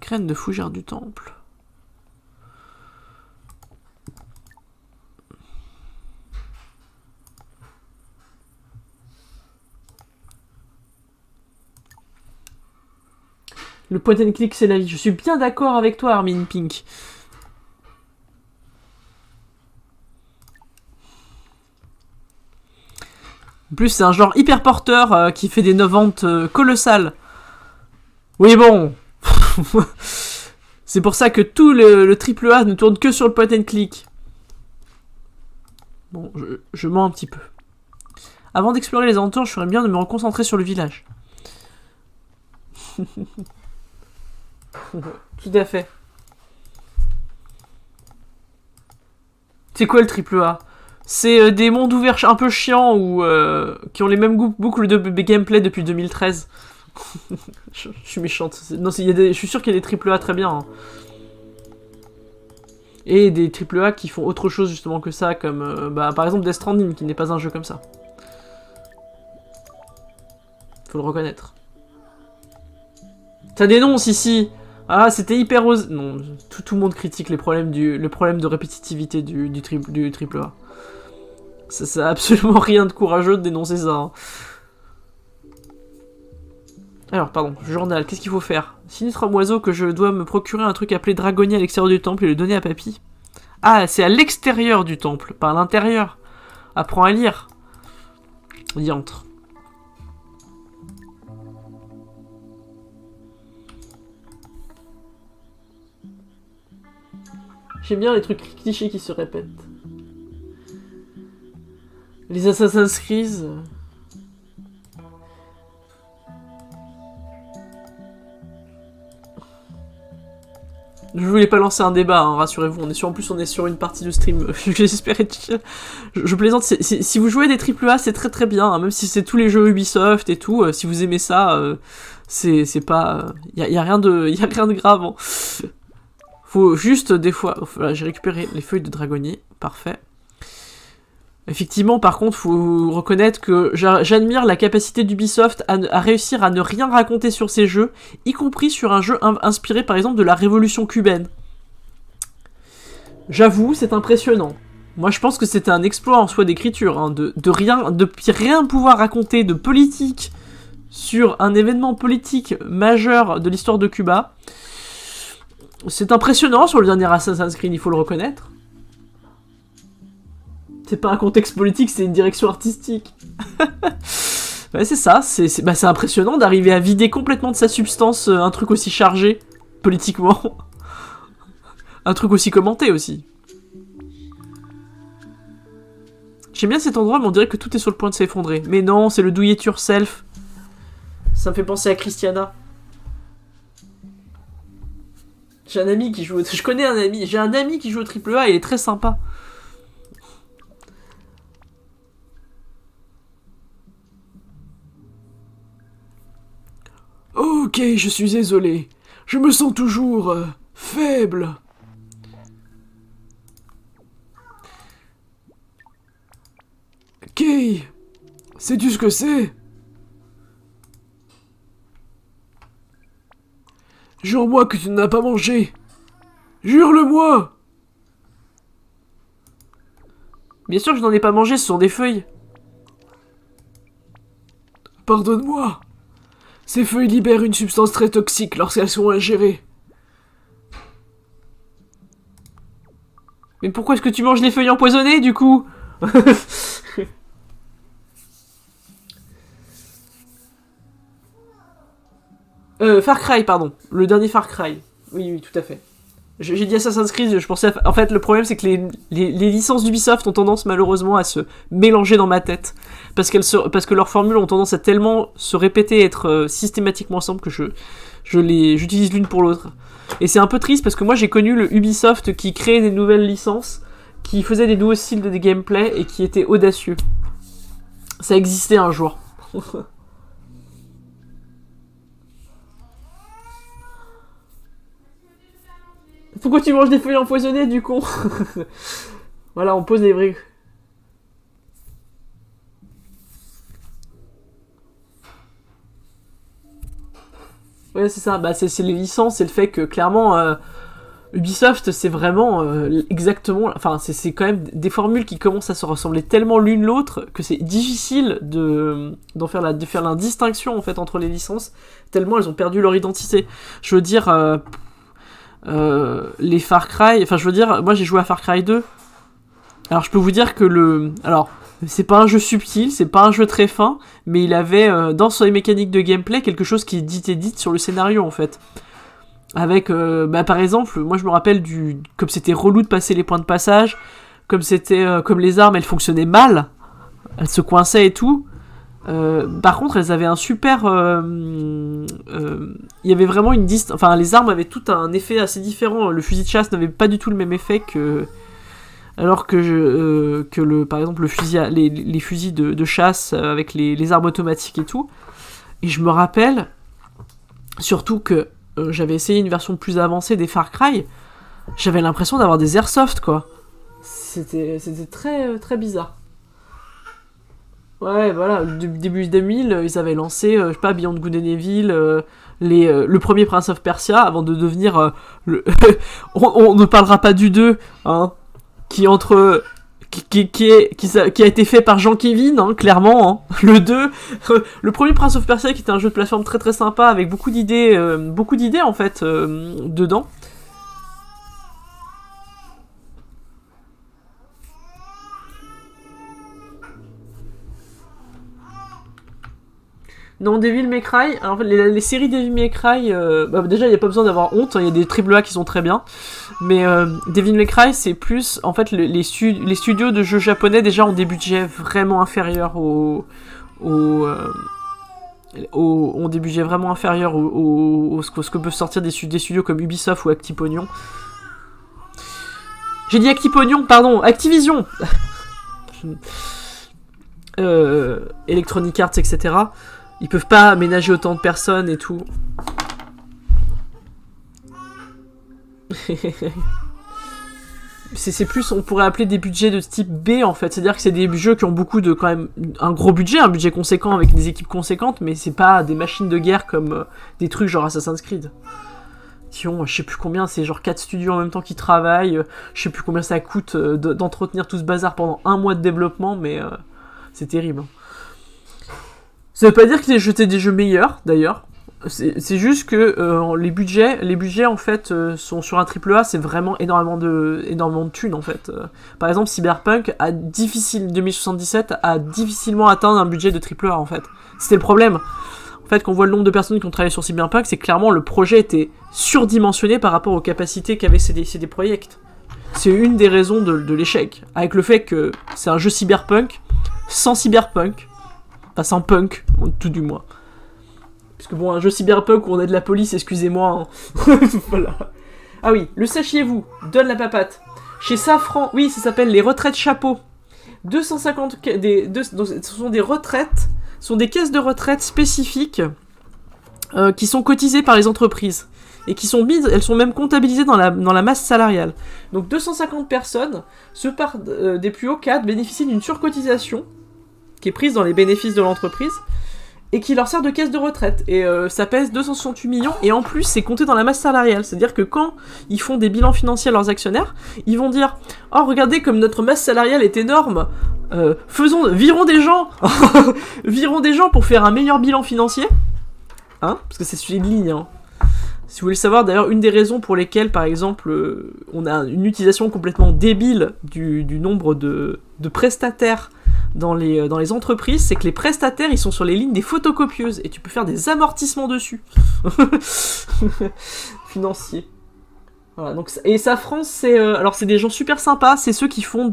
Graine de fougère du temple. Le point and click, c'est la vie. Je suis bien d'accord avec toi, Armin Pink. En plus, c'est un genre hyper porteur qui fait des ventes colossales. Oui, bon. C'est pour ça que tout le triple A ne tourne que sur le point and click. Bon, je mens un petit peu. Avant d'explorer les alentours, je ferais bien de me reconcentrer sur le village. Tout à fait. C'est quoi le triple A? C'est des mondes ouverts un peu chiants ou qui ont les mêmes boucles de gameplay depuis 2013. Je suis méchante. Non, je suis sûr qu'il y a des triple A très bien. Hein. Et des triple A qui font autre chose justement que ça, comme par exemple Death Stranding, qui n'est pas un jeu comme ça. Faut le reconnaître. Ça dénonce ici. Ah, c'était hyper osé. Non, tout le monde critique le problème de répétitivité du triple A. Ça a absolument rien de courageux de dénoncer ça. Hein. Alors, pardon, journal, qu'est-ce qu'il faut faire? Sinistre homme oiseau que je dois me procurer un truc appelé dragonnier à l'extérieur du temple et le donner à Papy. Ah, c'est à l'extérieur du temple, pas à l'intérieur. Apprends à lire. Diantre. J'aime bien les trucs clichés qui se répètent. Les Assassin's Creed. Je voulais pas lancer un débat, hein, rassurez-vous. En plus, on est sur une partie de stream. J'espérais. Je plaisante. Si vous jouez des AAA, c'est très très bien. Hein, même si c'est tous les jeux Ubisoft et tout. Si vous aimez ça, c'est pas. Y a rien de grave. Hein. Faut juste des fois. Voilà, j'ai récupéré les feuilles de dragonnier. Parfait. Effectivement, par contre, faut reconnaître que j'admire la capacité d'Ubisoft à réussir à ne rien raconter sur ses jeux, y compris sur un jeu inspiré par exemple de la révolution cubaine. J'avoue, c'est impressionnant. Moi, je pense que c'était un exploit en soi d'écriture, hein, de rien pouvoir raconter de politique sur un événement politique majeur de l'histoire de Cuba. C'est impressionnant sur le dernier Assassin's Creed, il faut le reconnaître. C'est pas un contexte politique, c'est une direction artistique. Ouais, c'est ça, c'est impressionnant d'arriver à vider complètement de sa substance un truc aussi chargé, politiquement. Un truc aussi commenté aussi. J'aime bien cet endroit, mais on dirait que tout est sur le point de s'effondrer. Mais non, c'est le do it yourself. Ça me fait penser à Christiana. J'ai un ami qui joue au... J'ai un ami qui joue au AAA, il est très sympa. Ok, je suis désolé. Je me sens toujours faible. Kay, sais-tu ce que c'est? Jure-moi que tu n'as pas mangé. Jure-le-moi. Bien sûr que je n'en ai pas mangé, ce sont des feuilles. Pardonne-moi. Ces feuilles libèrent une substance très toxique lorsqu'elles sont ingérées. Mais pourquoi est-ce que tu manges les feuilles empoisonnées, du coup? Far Cry, pardon. Le dernier Far Cry. Oui, oui, tout à fait. J'ai dit Assassin's Creed, je pensais En fait, le problème, c'est que les licences d'Ubisoft ont tendance, malheureusement, à se mélanger dans ma tête. Parce que leurs formules ont tendance à tellement se répéter et être systématiquement ensemble que j'utilise l'une pour l'autre. Et c'est un peu triste, parce que moi, j'ai connu le Ubisoft qui créait des nouvelles licences, qui faisait des nouveaux styles de gameplay, et qui était audacieux. Ça existait un jour. Pourquoi tu manges des feuilles empoisonnées, du con? Voilà, on pose les briques. Ouais, c'est ça. Bah, c'est les licences, c'est le fait que, clairement, Ubisoft, c'est vraiment exactement... Enfin, c'est quand même des formules qui commencent à se ressembler tellement l'une l'autre que c'est difficile de faire la distinction, en fait, entre les licences, tellement elles ont perdu leur identité. Je veux dire... les Far Cry, enfin je veux dire, moi j'ai joué à Far Cry 2. Alors je peux vous dire que alors c'est pas un jeu subtil, c'est pas un jeu très fin, mais il avait dans ses mécaniques de gameplay quelque chose qui était dit sur le scénario en fait. Avec, par exemple, moi je me rappelle comme c'était relou de passer les points de passage, comme les armes elles fonctionnaient mal, elles se coinçaient et tout. Par contre, elles avaient un super... il y avait vraiment une distance... Enfin, les armes avaient tout un effet assez différent. Le fusil de chasse n'avait pas du tout le même effet que... Alors que, par exemple, les fusils de chasse avec les armes automatiques et tout. Et je me rappelle, surtout que j'avais essayé une version plus avancée des Far Cry, j'avais l'impression d'avoir des airsoft, quoi. C'était très, très bizarre. Ouais, voilà, début 2000, ils avaient lancé, je sais pas, Beyond Good and Evil, le premier Prince of Persia, avant de devenir... on ne parlera pas du 2, hein, qui a été fait par Jean Kevin, hein, clairement, hein. Le 2, le premier Prince of Persia, qui était un jeu de plateforme très très sympa, avec beaucoup d'idées en fait, dedans. Non, Devil May Cry, alors les séries Devil May Cry, déjà il n'y a pas besoin d'avoir honte, il y a des AAA qui sont très bien, mais Devil May Cry c'est plus, en fait les studios de jeux japonais déjà ont des budgets vraiment inférieurs ont des budgets vraiment inférieurs ce que peuvent sortir des studios comme Ubisoft ou Actipognon. J'ai dit Actipognon, pardon, Activision. Electronic Arts, etc. Ils peuvent pas aménager autant de personnes et tout. c'est plus, on pourrait appeler des budgets de type B en fait. C'est-à-dire que c'est des jeux qui ont quand même un gros budget, un budget conséquent avec des équipes conséquentes, mais c'est pas des machines de guerre comme des trucs genre Assassin's Creed. Qui ont, je sais plus combien, c'est genre 4 studios en même temps qui travaillent. Je sais plus combien ça coûte d'entretenir tout ce bazar pendant 1 mois de développement, mais c'est terrible. Ça veut pas dire que c'était des jeux meilleurs, d'ailleurs. C'est juste que les budgets en fait sont sur un AAA, c'est vraiment énormément de thunes en fait. Par exemple, Cyberpunk 2077 a difficilement atteint un budget de AAA en fait. C'était le problème. En fait, quand on voit le nombre de personnes qui ont travaillé sur Cyberpunk, c'est clairement le projet était surdimensionné par rapport aux capacités qu'avaient ces projets. C'est une des raisons de l'échec. Avec le fait que c'est un jeu Cyberpunk sans Cyberpunk. Enfin, sans punk, tout du moins. Puisque bon, un jeu Cyberpunk où on a de la police, excusez-moi. Hein. Voilà. Ah oui, le sachiez-vous, donne la papate. Chez Safran, oui, ça s'appelle les retraites chapeau. 250... ce sont des retraites, ce sont des caisses de retraite spécifiques qui sont cotisées par les entreprises. Et qui sont mises, elles sont même comptabilisées dans la masse salariale. Donc 250 personnes, des plus hauts cadres, bénéficient d'une surcotisation, qui est prise dans les bénéfices de l'entreprise, et qui leur sert de caisse de retraite. Et ça pèse 268 millions, et en plus, c'est compté dans la masse salariale. C'est-à-dire que quand ils font des bilans financiers à leurs actionnaires, ils vont dire « Oh, regardez comme notre masse salariale est énorme, virons des gens virons des gens pour faire un meilleur bilan financier. » Hein, parce que c'est suivi de ligne, hein. Si vous voulez savoir, d'ailleurs, une des raisons pour lesquelles, par exemple, on a une utilisation complètement débile du nombre de prestataires dans les entreprises, c'est que les prestataires, ils sont sur les lignes des photocopieuses, et tu peux faire des amortissements dessus. Financiers. Voilà, donc, et Safran, alors c'est des gens super sympas, c'est ceux qui font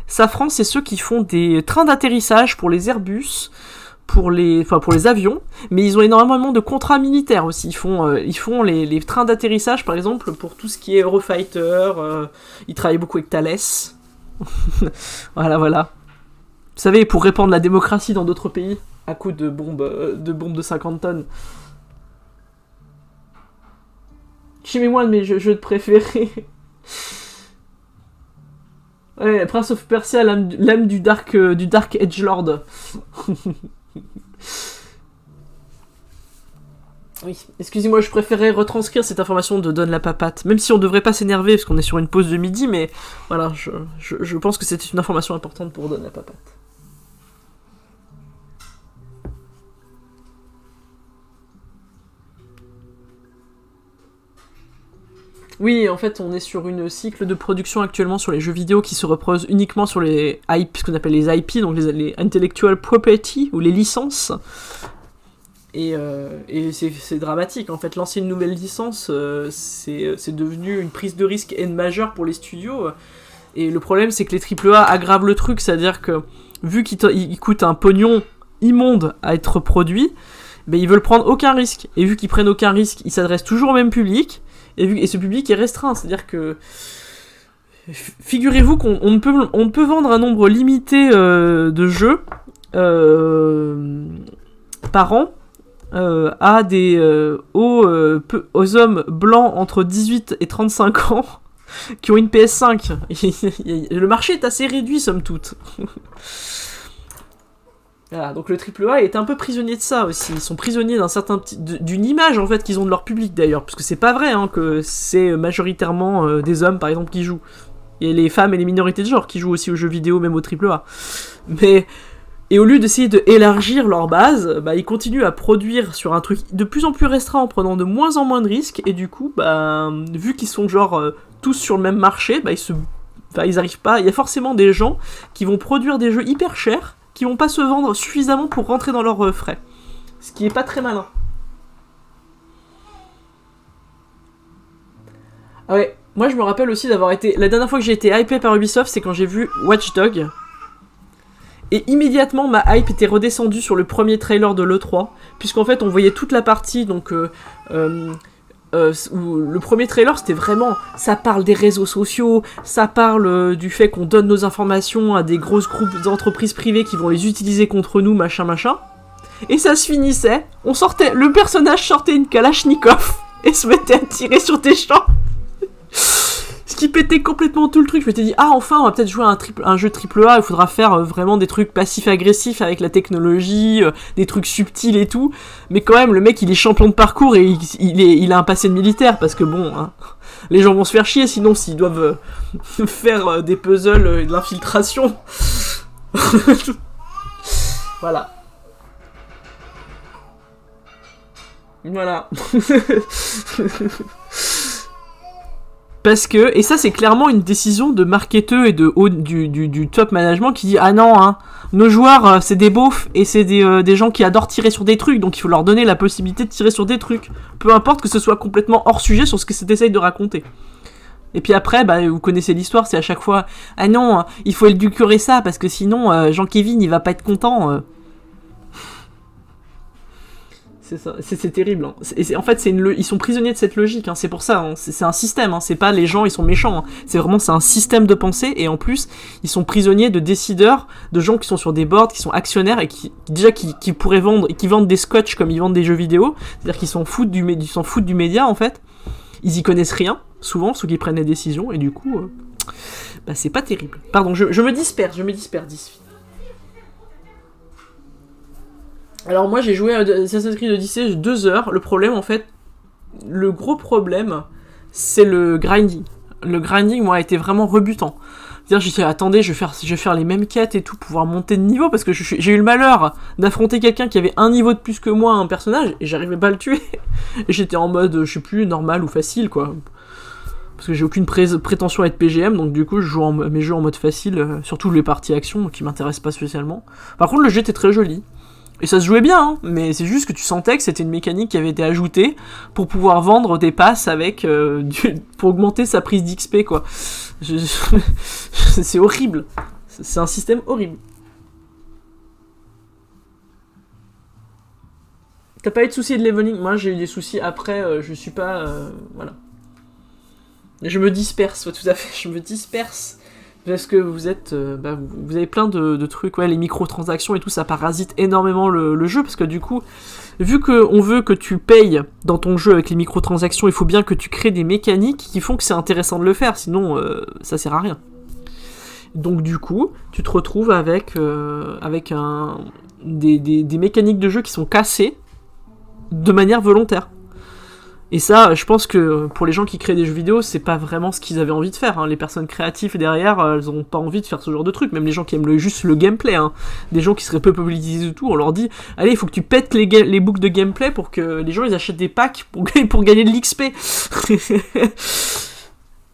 Safran, c'est ceux qui font des trains d'atterrissage pour les Airbus, pour les avions, mais ils ont énormément de contrats militaires aussi. Ils font les trains d'atterrissage, par exemple, pour tout ce qui est Eurofighter. Ils travaillent beaucoup avec Thales. Voilà. Vous savez, pour répandre la démocratie dans d'autres pays, à coup de bombes de 50 tonnes. Chimez-moi de mes jeux de préférés. Ouais, Prince of Persia, l'âme du Dark Edgelord. Oui, excusez-moi, je préférais retranscrire cette information de Don la Papate, même si on devrait pas s'énerver parce qu'on est sur une pause de midi, mais voilà, je pense que c'était une information importante pour Don la Papate. Oui, en fait, on est sur une cycle de production actuellement sur les jeux vidéo qui se repose uniquement sur les IP, ce qu'on appelle les IP, donc les intellectual property, ou les licences. Et c'est dramatique, en fait, lancer une nouvelle licence, c'est devenu une prise de risque majeure pour les studios. Et le problème, c'est que les AAA aggravent le truc, c'est-à-dire que, vu qu'ils coûtent un pognon immonde à être produit, ben, ils veulent prendre aucun risque. Et vu qu'ils prennent aucun risque, ils s'adressent toujours au même public. Et ce public est restreint, c'est-à-dire que figurez-vous qu'on ne peut vendre un nombre limité de jeux par an à aux hommes blancs entre 18 et 35 ans qui ont une PS5. Le marché est assez réduit, somme toute. Voilà, donc le AAA est un peu prisonnier de ça aussi. Ils sont prisonniers d'une image en fait qu'ils ont de leur public d'ailleurs, parce que c'est pas vrai que c'est majoritairement des hommes par exemple qui jouent. Il y a les femmes et les minorités de genre qui jouent aussi aux jeux vidéo, même au AAA. Et au lieu d'essayer d'élargir leur base, bah, ils continuent à produire sur un truc de plus en plus restreint en prenant de moins en moins de risques, et du coup, bah, vu qu'ils sont tous sur le même marché, bah, ils arrivent pas. Il y a forcément des gens qui vont produire des jeux hyper chers, qui vont pas se vendre suffisamment pour rentrer dans leurs frais. Ce qui est pas très malin. Ah ouais, moi je me rappelle aussi d'avoir été... La dernière fois que j'ai été hypé par Ubisoft, c'est quand j'ai vu Watch Dogs. Et immédiatement, ma hype était redescendue sur le premier trailer de l'E3, puisqu'en fait on voyait toute la partie, donc... où le premier trailer c'était vraiment, ça parle des réseaux sociaux, ça parle du fait qu'on donne nos informations à des grosses groupes d'entreprises privées qui vont les utiliser contre nous, machin, et ça se finissait, le personnage sortait une Kalachnikov et se mettait à tirer sur tes champs. Ce qui pétait complètement tout le truc. Je m'étais dit, enfin on va peut-être jouer à un jeu AAA, il faudra faire vraiment des trucs passifs-agressifs avec la technologie, des trucs subtils et tout, mais quand même le mec il est champion de parcours et il a un passé de militaire, parce que bon, hein, les gens vont se faire chier sinon s'ils doivent faire des puzzles et de l'infiltration. Voilà. Parce que, et ça c'est clairement une décision de marketeur et du top management qui dit « Ah non, hein, nos joueurs c'est des beaufs et c'est des gens qui adorent tirer sur des trucs, donc il faut leur donner la possibilité de tirer sur des trucs. Peu importe que ce soit complètement hors sujet sur ce que c'est essaye de raconter. » Et puis après, bah, vous connaissez l'histoire, c'est à chaque fois « Ah non, il faut édulcorer ça parce que sinon Jean-Kévin il va pas être content. » C'est ça, c'est terrible. Hein. En fait, ils sont prisonniers de cette logique. Hein. C'est pour ça. Hein. C'est un système. Hein. C'est pas les gens, ils sont méchants. Hein. C'est un système de pensée. Et en plus, ils sont prisonniers de décideurs, de gens qui sont sur des boards, qui sont actionnaires et qui pourraient vendre, et qui vendent des scotch comme ils vendent des jeux vidéo. C'est-à-dire qu'ils s'en foutent du média en fait. Ils y connaissent rien, souvent, ceux qui prennent les décisions. Et du coup, c'est pas terrible. Pardon, je me disperse. Disfi. Alors moi j'ai joué à Assassin's Creed Odyssey 2 heures. Le problème en fait, le gros problème, c'est le grinding. Le grinding, moi, a été vraiment rebutant. C'est-à-dire, j'ai dit, attendez, je vais faire les mêmes quêtes et tout, pour pouvoir monter de niveau, parce que j'ai eu le malheur d'affronter quelqu'un qui avait un niveau de plus que moi, un personnage, et j'arrivais pas à le tuer. Et j'étais en mode, je sais plus, normal ou facile, quoi. Parce que j'ai aucune prétention à être PGM, donc du coup, je joue mes jeux en mode facile, surtout les parties action, qui m'intéressent pas spécialement. Par contre, le jeu était très joli. Et ça se jouait bien, hein, mais c'est juste que tu sentais que c'était une mécanique qui avait été ajoutée pour pouvoir vendre des passes avec pour augmenter sa prise d'XP, quoi. C'est horrible. C'est un système horrible. T'as pas eu de soucis de leveling? Moi, j'ai eu des soucis après, je suis pas... voilà. Je me disperse, ouais, tout à fait, je me disperse. Parce que vous êtes, vous avez plein de trucs, ouais, les microtransactions et tout, ça parasite énormément le jeu, parce que du coup, vu qu'on veut que tu payes dans ton jeu avec les microtransactions, il faut bien que tu crées des mécaniques qui font que c'est intéressant de le faire, sinon ça sert à rien. Donc du coup, tu te retrouves avec des mécaniques de jeu qui sont cassées de manière volontaire. Et ça, je pense que pour les gens qui créent des jeux vidéo, c'est pas vraiment ce qu'ils avaient envie de faire. Hein. Les personnes créatives derrière, elles ont pas envie de faire ce genre de truc. Même les gens qui aiment juste le gameplay, hein. Des gens qui seraient peu publicisés du tout, on leur dit « Allez, il faut que tu pètes les boucles de gameplay pour que les gens ils achètent des packs pour gagner de l'XP. »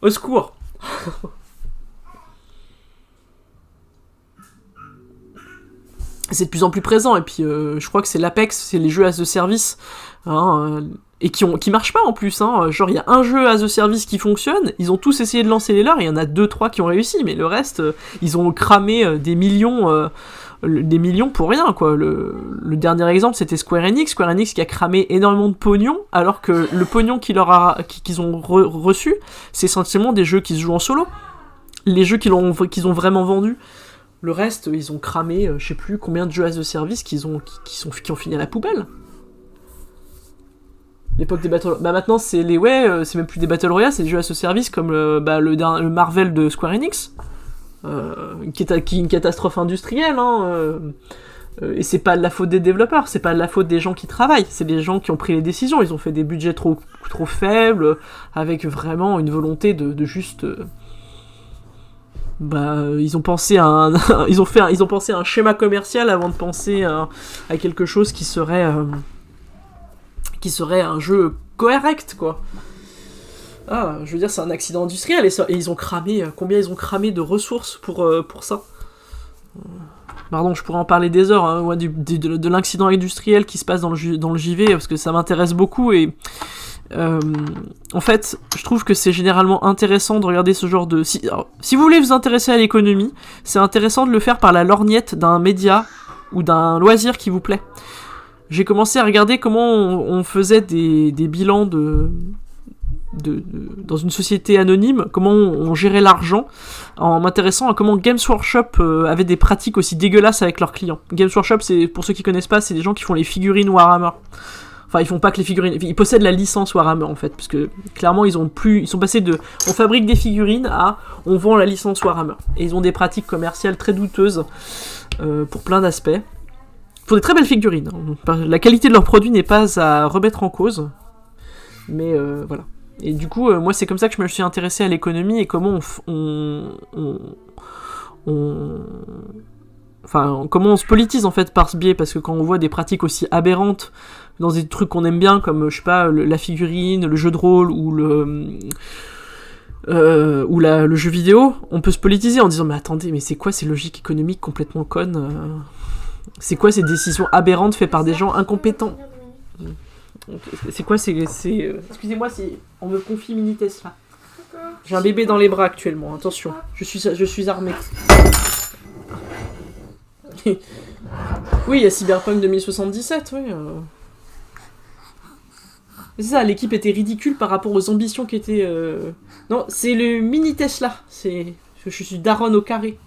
Au secours. C'est de plus en plus présent, et puis je crois que c'est l'Apex, c'est les jeux as a service, hein, et qui marchent pas en plus, hein. Genre il y a un jeu as a service qui fonctionne, ils ont tous essayé de lancer les leurs, il y en a 2-3 qui ont réussi, mais le reste, ils ont cramé des millions pour rien, quoi. Le dernier exemple, c'était Square Enix qui a cramé énormément de pognon, alors que le pognon qu'ils ont reçu, c'est essentiellement des jeux qui se jouent en solo. Les jeux qu'ils ont vraiment vendus. Le reste, ils ont cramé, je sais plus combien de jeux as a service qui ont fini à la poubelle. L'époque des Battle... maintenant, c'est c'est même plus des Battle Royale, c'est des jeux as a service comme le Marvel de Square Enix, qui est une catastrophe industrielle, hein, et c'est pas de la faute des développeurs, c'est pas de la faute des gens qui travaillent, c'est des gens qui ont pris les décisions, ils ont fait des budgets trop faibles, avec vraiment une volonté de juste... ils ont pensé à ils ont pensé à un schéma commercial avant de penser à quelque chose qui serait un jeu correct, quoi. Ah, je veux dire, c'est un accident industriel, et ils ont cramé, combien ils ont cramé de ressources pour ça. Pardon, je pourrais en parler des heures, hein, ouais, de l'accident industriel qui se passe dans le JV, parce que ça m'intéresse beaucoup, et en fait, je trouve que c'est généralement intéressant de regarder ce genre de... Si vous voulez vous intéresser à l'économie, c'est intéressant de le faire par la lorgnette d'un média ou d'un loisir qui vous plaît. J'ai commencé à regarder comment on faisait des bilans dans une société anonyme, comment on gérait l'argent, en m'intéressant à comment Games Workshop avait des pratiques aussi dégueulasses avec leurs clients. Games Workshop, c'est, pour ceux qui connaissent pas, c'est des gens qui font les figurines Warhammer. Enfin, ils font pas que les figurines, ils possèdent la licence Warhammer en fait, parce que clairement ils sont passés de on fabrique des figurines à on vend la licence Warhammer. Et ils ont des pratiques commerciales très douteuses pour plein d'aspects. Ils font des très belles figurines. La qualité de leurs produits n'est pas à remettre en cause, mais voilà. Et du coup, moi c'est comme ça que je me suis intéressé à l'économie et comment comment on se politise en fait par ce biais, parce que quand on voit des pratiques aussi aberrantes dans des trucs qu'on aime bien, comme je sais pas, la figurine, le jeu de rôle ou le jeu vidéo, on peut se politiser en disant mais attendez, mais c'est quoi ces logiques économiques complètement connes, c'est quoi ces décisions aberrantes faites par des gens incompétents, c'est quoi excusez-moi, on me confie Mini Tesla. J'ai un bébé dans les bras actuellement, attention, je suis armé. Oui, il y a Cyberpunk 2077, oui. C'est ça, l'équipe était ridicule par rapport aux ambitions qui étaient... Non, c'est le mini Tesla. Je suis Daron au carré.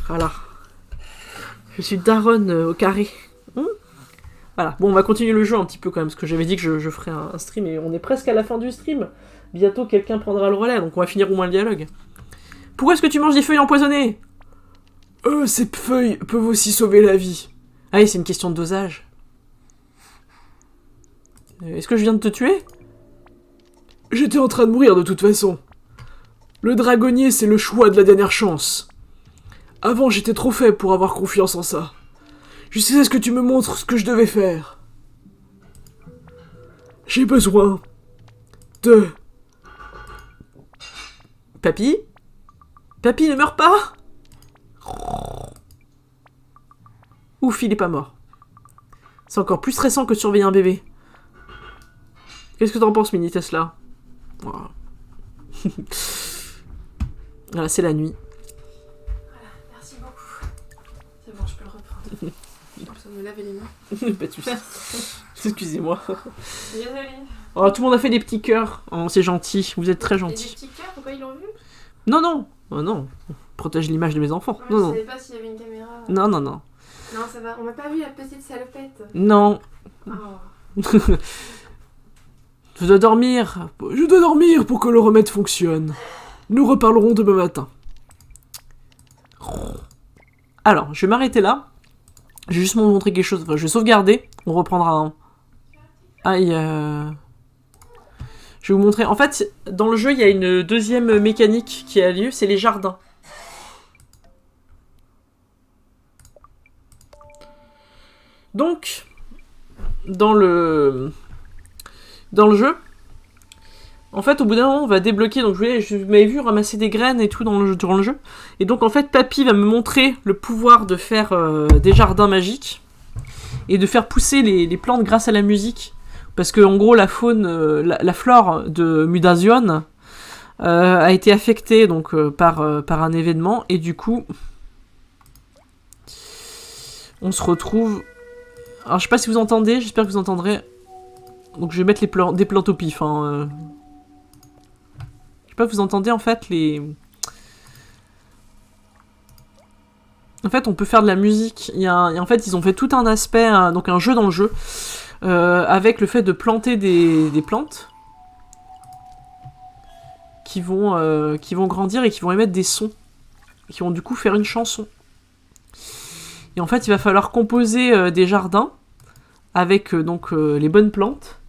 Voilà. Je suis Daron au carré. Voilà. Bon, on va continuer le jeu un petit peu quand même, parce que j'avais dit que je ferais un stream, et on est presque à la fin du stream. Bientôt, quelqu'un prendra le relais, donc on va finir au moins le dialogue. Pourquoi est-ce que tu manges des feuilles empoisonnées? Ces feuilles peuvent aussi sauver la vie. Ah oui, c'est une question de dosage. Est-ce que je viens de te tuer? J'étais en train de mourir de toute façon. Le dragonnier, c'est le choix de la dernière chance. Avant, j'étais trop faible pour avoir confiance en ça. Jusqu'à ce que tu me montres ce que je devais faire. J'ai besoin de... Papy? Papy, ne meurs pas! Ouf, il est pas mort. C'est encore plus stressant que de surveiller un bébé. Qu'est-ce que t'en penses, mini Tesla? Voilà, voilà, c'est la nuit. Voilà, merci beaucoup. C'est bon, je peux le reprendre. J'ai besoin de me laver les mains. Pas de soucis. Excusez-moi. Désolée. Oh, tout le monde a fait des petits cœurs. Oh, c'est gentil, vous êtes très Et des gentil. petits cœurs, pourquoi ils l'ont vu? Non, non. Oh, non. Protège l'image de mes enfants. Je Non, non. savais pas s'il y avait une caméra. Non, non, non. Non, ça va. On m'a pas vu la petite salopette. Non. Oh. Je dois dormir. Je dois dormir pour que le remède fonctionne. Nous reparlerons demain matin. Alors, je vais m'arrêter là. Je vais juste vous montrer quelque chose. Enfin, je vais sauvegarder. On reprendra un... Aïe. Je vais vous montrer. En fait, dans le jeu, il y a une deuxième mécanique qui a lieu. C'est les jardins. Donc, dans le jeu, en fait, au bout d'un moment, on va débloquer. Donc, je m'avais vu ramasser des graines et tout durant le jeu. Et donc, en fait, Papy va me montrer le pouvoir de faire des jardins magiques et de faire pousser les plantes grâce à la musique. Parce que, en gros, la faune, la flore de Mudazione a été affectée donc par un événement. Et du coup, on se retrouve. Alors, je sais pas si vous entendez. J'espère que vous entendrez. Donc je vais mettre des plantes au pif. Hein. Je sais pas, vous entendez en fait les... En fait, on peut faire de la musique. En fait, ils ont fait tout un aspect, donc un jeu dans le jeu, avec le fait de planter des plantes qui vont grandir et qui vont émettre des sons, qui vont du coup faire une chanson. Et en fait, il va falloir composer des jardins avec donc les bonnes plantes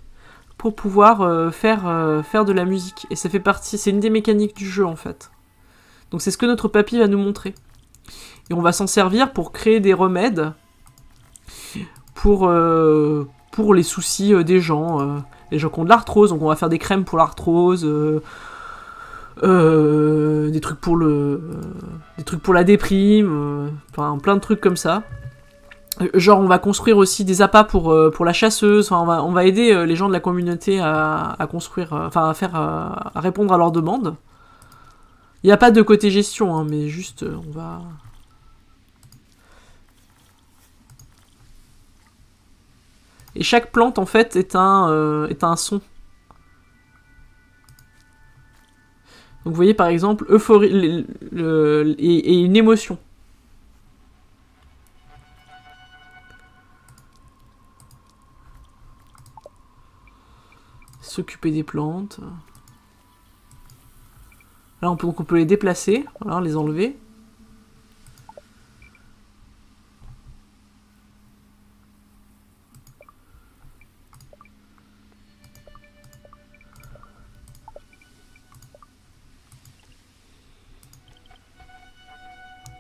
pour pouvoir faire de la musique. Et ça fait partie, c'est une des mécaniques du jeu en fait. Donc c'est ce que notre papy va nous montrer. Et on va s'en servir pour créer des remèdes pour les soucis des gens. Les gens qui ont de l'arthrose, donc on va faire des crèmes pour l'arthrose, des trucs pour la déprime, enfin plein de trucs comme ça. Genre on va construire aussi des appâts pour la chasseuse, enfin, on va aider les gens de la communauté à construire, à répondre à leurs demandes. Il n'y a pas de côté gestion, hein, mais juste on va... Et chaque plante en fait est un son. Donc vous voyez par exemple euphorie et une émotion. S'occuper des plantes. Là on peut les déplacer, voilà, les enlever.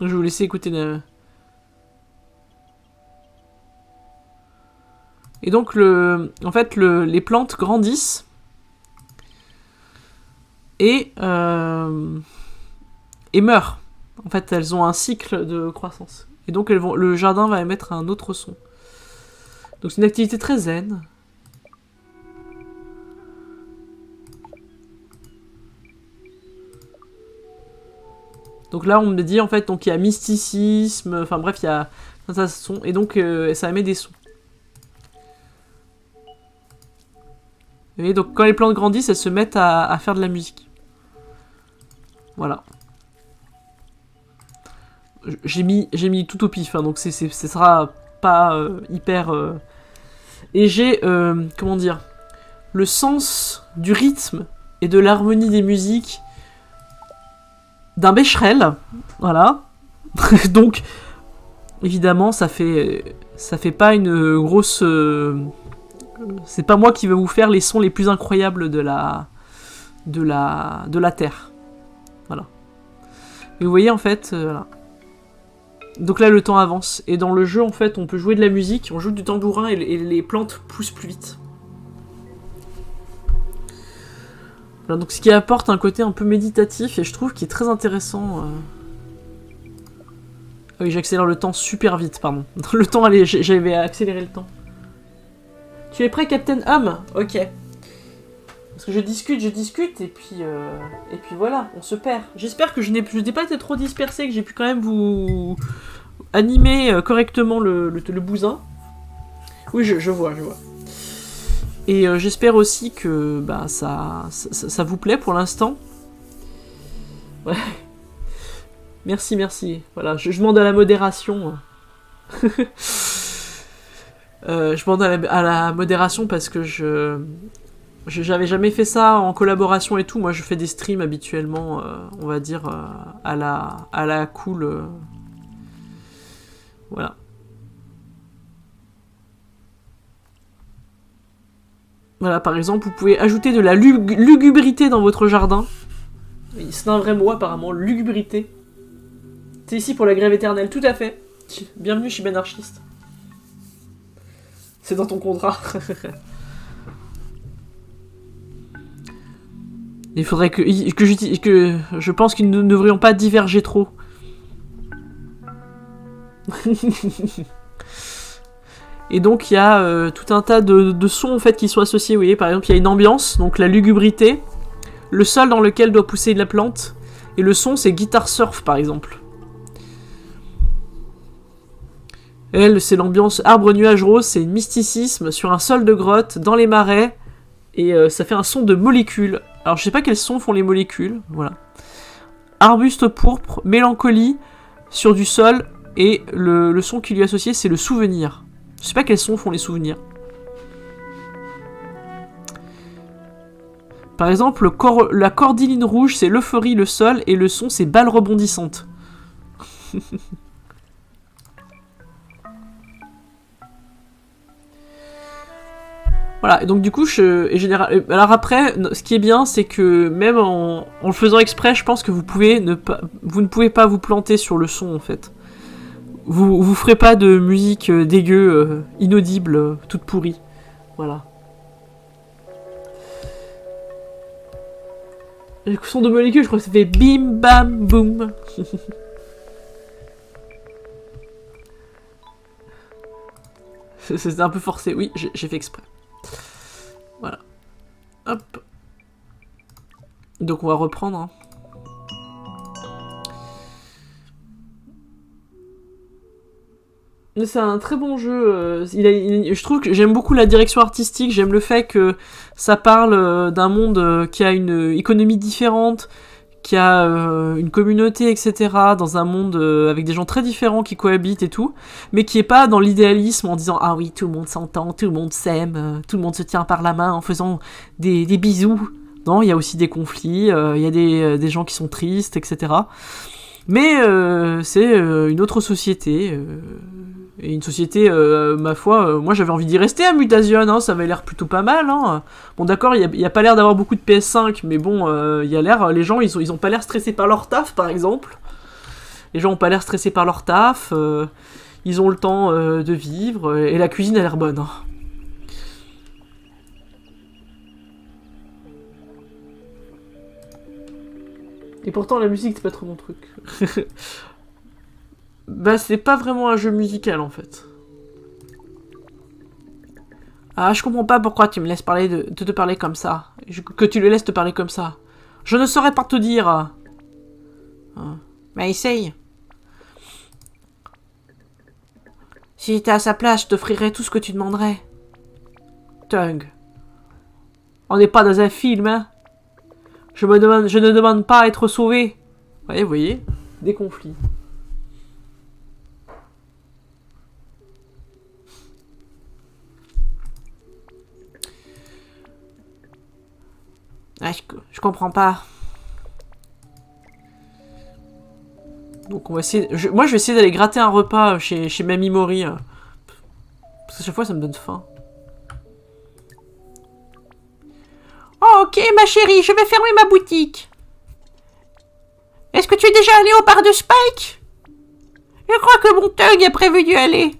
Je vais vous laisser écouter Et donc en fait les plantes grandissent et meurent. En fait, elles ont un cycle de croissance. Et donc le jardin va émettre un autre son. Donc c'est une activité très zen. Donc là on me dit en fait donc il y a mysticisme, enfin bref il y a un son et donc ça émet des sons. Et donc quand les plantes grandissent, elles se mettent à faire de la musique. Voilà. J'ai mis tout au pif, hein, donc ce sera pas hyper... Et j'ai, comment dire, le sens du rythme et de l'harmonie des musiques d'un Becherel, voilà. Donc, évidemment, ça fait pas une grosse... c'est pas moi qui vais vous faire les sons les plus incroyables de la Terre. Voilà. Et vous voyez, en fait, voilà. Donc là, le temps avance. Et dans le jeu, en fait, on peut jouer de la musique, on joue du tambourin et les plantes poussent plus vite. Voilà, donc ce qui apporte un côté un peu méditatif et je trouve qu'il est très intéressant. Ah oui, j'accélère le temps super vite, pardon. Le temps, allez, j'avais accéléré le temps. Tu es prêt, Captain Hum? Ok. Parce que je discute, et puis voilà, on se perd. J'espère que je n'ai pas été trop dispersé, que j'ai pu quand même vous animer correctement le bousin. Oui, je vois. Et j'espère aussi que bah, ça vous plaît pour l'instant. Ouais. Merci. Voilà, je demande à la modération. Je demande à la modération parce que j'avais jamais fait ça en collaboration et tout. Moi, je fais des streams habituellement, on va dire, à la cool. Voilà. Voilà, par exemple, vous pouvez ajouter de la lugubrité dans votre jardin. C'est un vrai mot, apparemment, lugubrité. C'est ici pour la grève éternelle, tout à fait. Bienvenue chez Benarchiste. C'est dans ton contrat. Il faudrait que je pense qu'ils ne devrions pas diverger trop. Et donc il y a tout un tas de sons en fait qui sont associés. Vous voyez, par exemple, il y a une ambiance, donc la lugubrité, le sol dans lequel doit pousser la plante, et le son c'est guitare surf par exemple. Elle, c'est l'ambiance arbre nuage rose, c'est mysticisme sur un sol de grotte, dans les marais, et ça fait un son de molécules. Alors je sais pas quels sons font les molécules, voilà. Arbuste pourpre, mélancolie, sur du sol, et le son qui lui est associé c'est le souvenir. Je sais pas quels sons font les souvenirs. Par exemple, la cordyline rouge c'est l'euphorie, le sol, et le son c'est balle rebondissante. Voilà, et donc du coup, alors après, ce qui est bien, c'est que même en le faisant exprès, je pense que vous ne pouvez pas vous planter sur le son, en fait. Vous ferez pas de musique dégueu, inaudible, toute pourrie. Voilà. Le son de molécules, je crois que ça fait bim bam boum. C'était un peu forcé, oui, j'ai fait exprès. Voilà. Hop. Donc on va reprendre. Hein. C'est un très bon jeu. Je trouve que j'aime beaucoup la direction artistique. J'aime le fait que ça parle d'un monde qui a une économie différente, qui a une communauté, etc. Dans un monde avec des gens très différents qui cohabitent et tout, mais qui est pas dans l'idéalisme en disant ah oui, tout le monde s'entend, tout le monde s'aime, tout le monde se tient par la main en faisant des bisous. Non, il y a aussi des conflits, il y a des gens qui sont tristes, etc. Mais c'est une autre société. Et une société, ma foi, moi j'avais envie d'y rester à Mutation, hein, ça avait l'air plutôt pas mal. Hein. Bon d'accord, il y a pas l'air d'avoir beaucoup de PS5, mais bon, il y a l'air, les gens ils ont pas l'air stressés par leur taf par exemple. Les gens ont pas l'air stressés par leur taf, ils ont le temps de vivre, et la cuisine a l'air bonne. Hein. Et pourtant la musique c'est pas trop mon truc. Bah c'est pas vraiment un jeu musical en fait. Ah je comprends pas pourquoi tu me laisses parler de te parler comme ça. Que tu le laisses te parler comme ça. Je ne saurais pas te dire. Ah. Mais essaye. Si j'étais à sa place, je t'offrirais tout ce que tu demanderais. Tung. On n'est pas dans un film, hein. Je ne demande pas à être sauvé. Ouais, vous voyez, des conflits. Ah, je comprends pas. Donc on va essayer... Moi je vais essayer d'aller gratter un repas chez Mamie Mori. Parce que chaque fois ça me donne faim. Oh, ok, ma chérie, je vais fermer ma boutique. Est-ce que tu es déjà allé au bar de Spike? Je crois que mon thug a prévu d'y aller.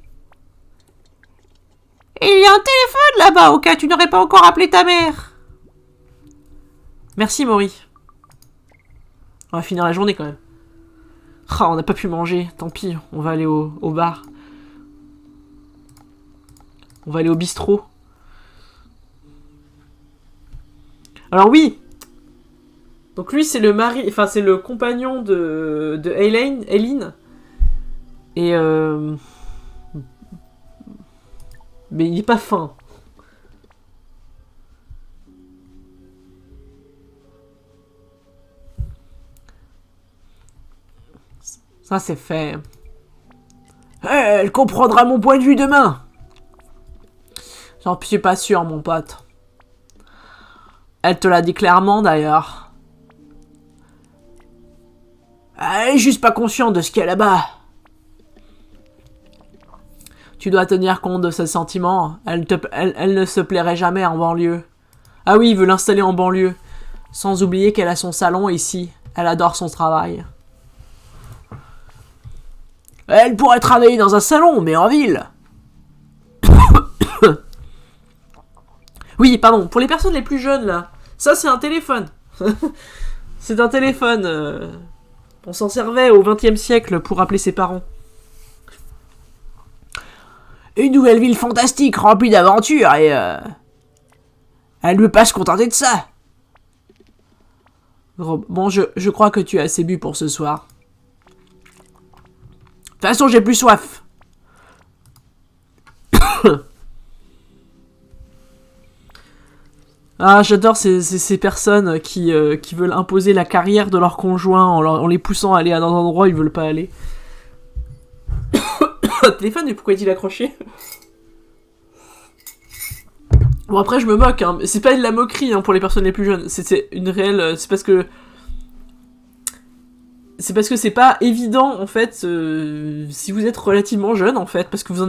Et il y a un téléphone là-bas au cas où tu n'aurais pas encore appelé ta mère. Merci Mori. On va finir la journée quand même. Ah, on n'a pas pu manger, tant pis, on va aller au bar. On va aller au bistrot. Alors oui. Donc lui c'est le mari, enfin c'est le compagnon de Eileen. Et mais il est pas fin. Ça c'est fait. Elle comprendra mon point de vue demain. J'en suis pas sûr mon pote. Elle te l'a dit clairement d'ailleurs. Elle est juste pas consciente de ce qu'il y a là-bas. Tu dois tenir compte de ses sentiments. Elle ne se plairait jamais en banlieue. Ah oui, il veut l'installer en banlieue. Sans oublier qu'elle a son salon ici. Elle adore son travail. Elle pourrait travailler dans un salon, mais en ville. Oui, pardon, pour les personnes les plus jeunes là. Ça c'est un téléphone. C'est un téléphone. On s'en servait au XXe siècle pour appeler ses parents. Une nouvelle ville fantastique remplie d'aventures et... Elle ne peut pas se contenter de ça. Bon, je crois que tu as assez bu pour ce soir. De toute façon, j'ai plus soif. Ah, j'adore ces personnes qui veulent imposer la carrière de leur conjoint en les poussant à aller dans un endroit où ils veulent pas aller. Téléphone, mais pourquoi est-il accroché? Bon, après, je me moque, hein. C'est pas de la moquerie hein, pour les personnes les plus jeunes. C'est une réelle... C'est parce que c'est pas évident, en fait, si vous êtes relativement jeune, en fait, parce qu'il y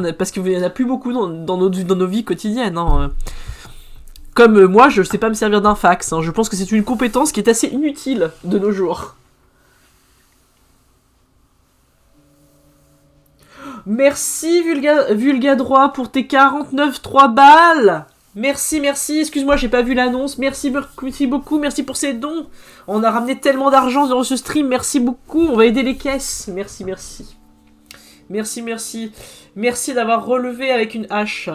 en a plus beaucoup dans nos vies quotidiennes, hein. Comme moi, je sais pas me servir d'un fax, hein. Je pense que c'est une compétence qui est assez inutile de nos jours. Merci Vulgadroit pour tes 49,3 balles. Merci, excuse-moi, j'ai pas vu l'annonce. Merci beaucoup, merci pour ces dons. On a ramené tellement d'argent dans ce stream, merci beaucoup. On va aider les caisses. Merci. Merci d'avoir relevé avec une hache.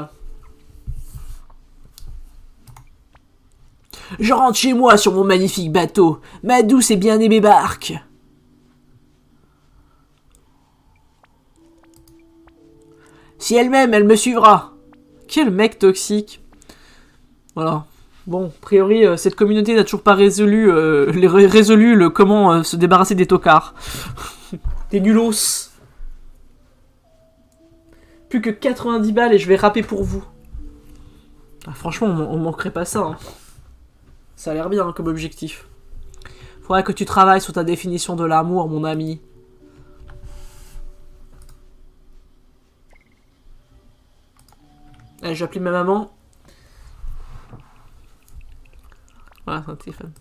Je rentre chez moi sur mon magnifique bateau, ma douce et bien-aimée barque. Si elle m'aime, elle me suivra. Quel mec toxique. Voilà. Bon, a priori, cette communauté n'a toujours pas résolu comment se débarrasser des tocards. Des nulos. Plus que 90 balles et je vais rapper pour vous. Ah, franchement, on manquerait pas ça. Hein. Ça a l'air bien hein, comme objectif. Faudrait que tu travailles sur ta définition de l'amour, mon ami. Allez, j'ai appelé ma maman. Voilà, c'est un téléphone.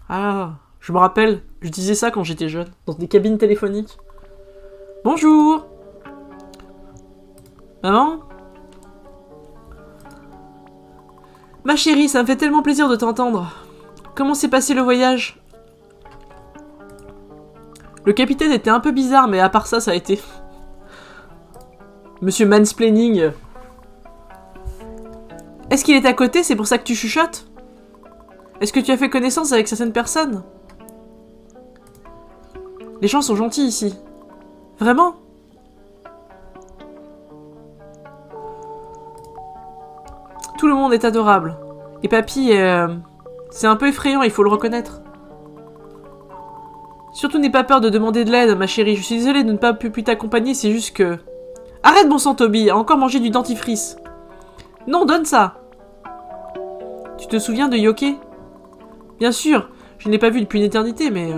Ah, je me rappelle, je disais ça quand j'étais jeune, dans des cabines téléphoniques. Bonjour. Maman? Ma chérie, ça me fait tellement plaisir de t'entendre. Comment s'est passé le voyage? Le capitaine était un peu bizarre, mais à part ça, ça a été... Monsieur Mansplaining. Est-ce qu'il est à côté? C'est pour ça que tu chuchotes? Est-ce que tu as fait connaissance avec certaines personnes? Les gens sont gentils ici. Vraiment? tout le monde est adorable. Et papy, c'est un peu effrayant, il faut le reconnaître. Surtout n'aie pas peur de demander de l'aide, ma chérie. Je suis désolée de ne pas pu t'accompagner, c'est juste que... Arrête, bon sang, Toby, a encore mangé du dentifrice. Non, donne ça. Tu te souviens de Yoke? Bien sûr, je ne l'ai pas vu depuis une éternité, mais...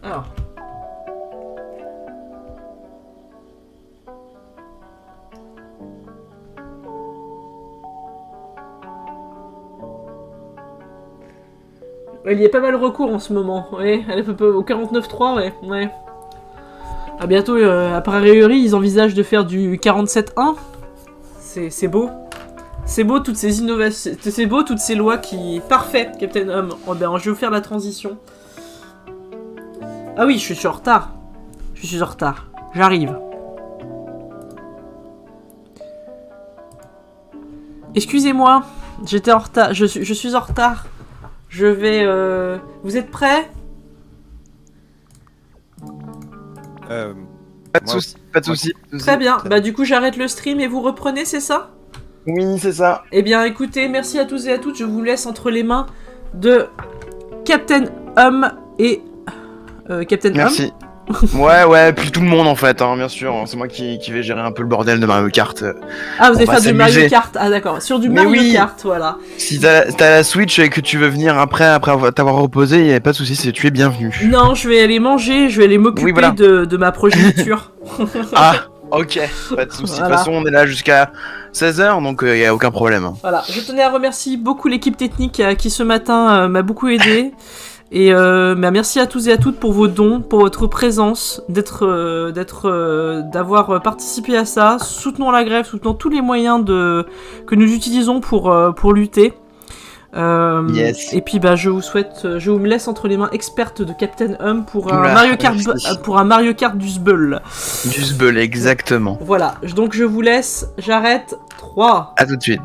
Alors... Il y a pas mal recours en ce moment, ouais, elle est au 49.3, ouais. À bientôt, a priori, ils envisagent de faire du 47.1. C'est beau. C'est beau toutes ces innovations, c'est beau toutes ces lois qui... Parfait, Captain Hum. Oh, ben, je vais vous faire la transition. Ah oui, je suis en retard. J'arrive. Excusez-moi, j'étais en retard, je suis en retard. Je vais... Vous êtes prêts? Pas de soucis. Très bien, bah du coup j'arrête le stream et vous reprenez, c'est ça? Oui, c'est ça. Eh bien écoutez, merci à tous et à toutes, je vous laisse entre les mains de Captain Hum et... Captain Hum. Merci. Ouais, puis tout le monde en fait, hein, bien sûr. C'est moi qui vais gérer un peu le bordel de Mario Kart. Ah, vous allez va faire du Mario s'amuser. Kart, ah d'accord, sur du Mais Mario oui. Kart, voilà. Si t'as la Switch et que tu veux venir après t'avoir reposé, y a pas de soucis, tu es bienvenu. Non, je vais aller manger, je vais aller m'occuper Oui, voilà. de ma progéniture. Ah, ok, pas de soucis. Voilà. De toute façon, on est là jusqu'à 16h, donc y a aucun problème. Voilà, je tenais à remercier beaucoup l'équipe technique qui ce matin m'a beaucoup aidé. Et merci à tous et à toutes pour vos dons, pour votre présence, d'avoir participé à ça. Soutenons la grève, soutenons tous les moyens que nous utilisons pour lutter. Yes. Et puis je vous me laisse entre les mains expertes de Captain Hum pour un Oula, Mario Kart du Sbull. Du Sbull, exactement. Voilà, donc je vous laisse, j'arrête. 3. À tout de suite.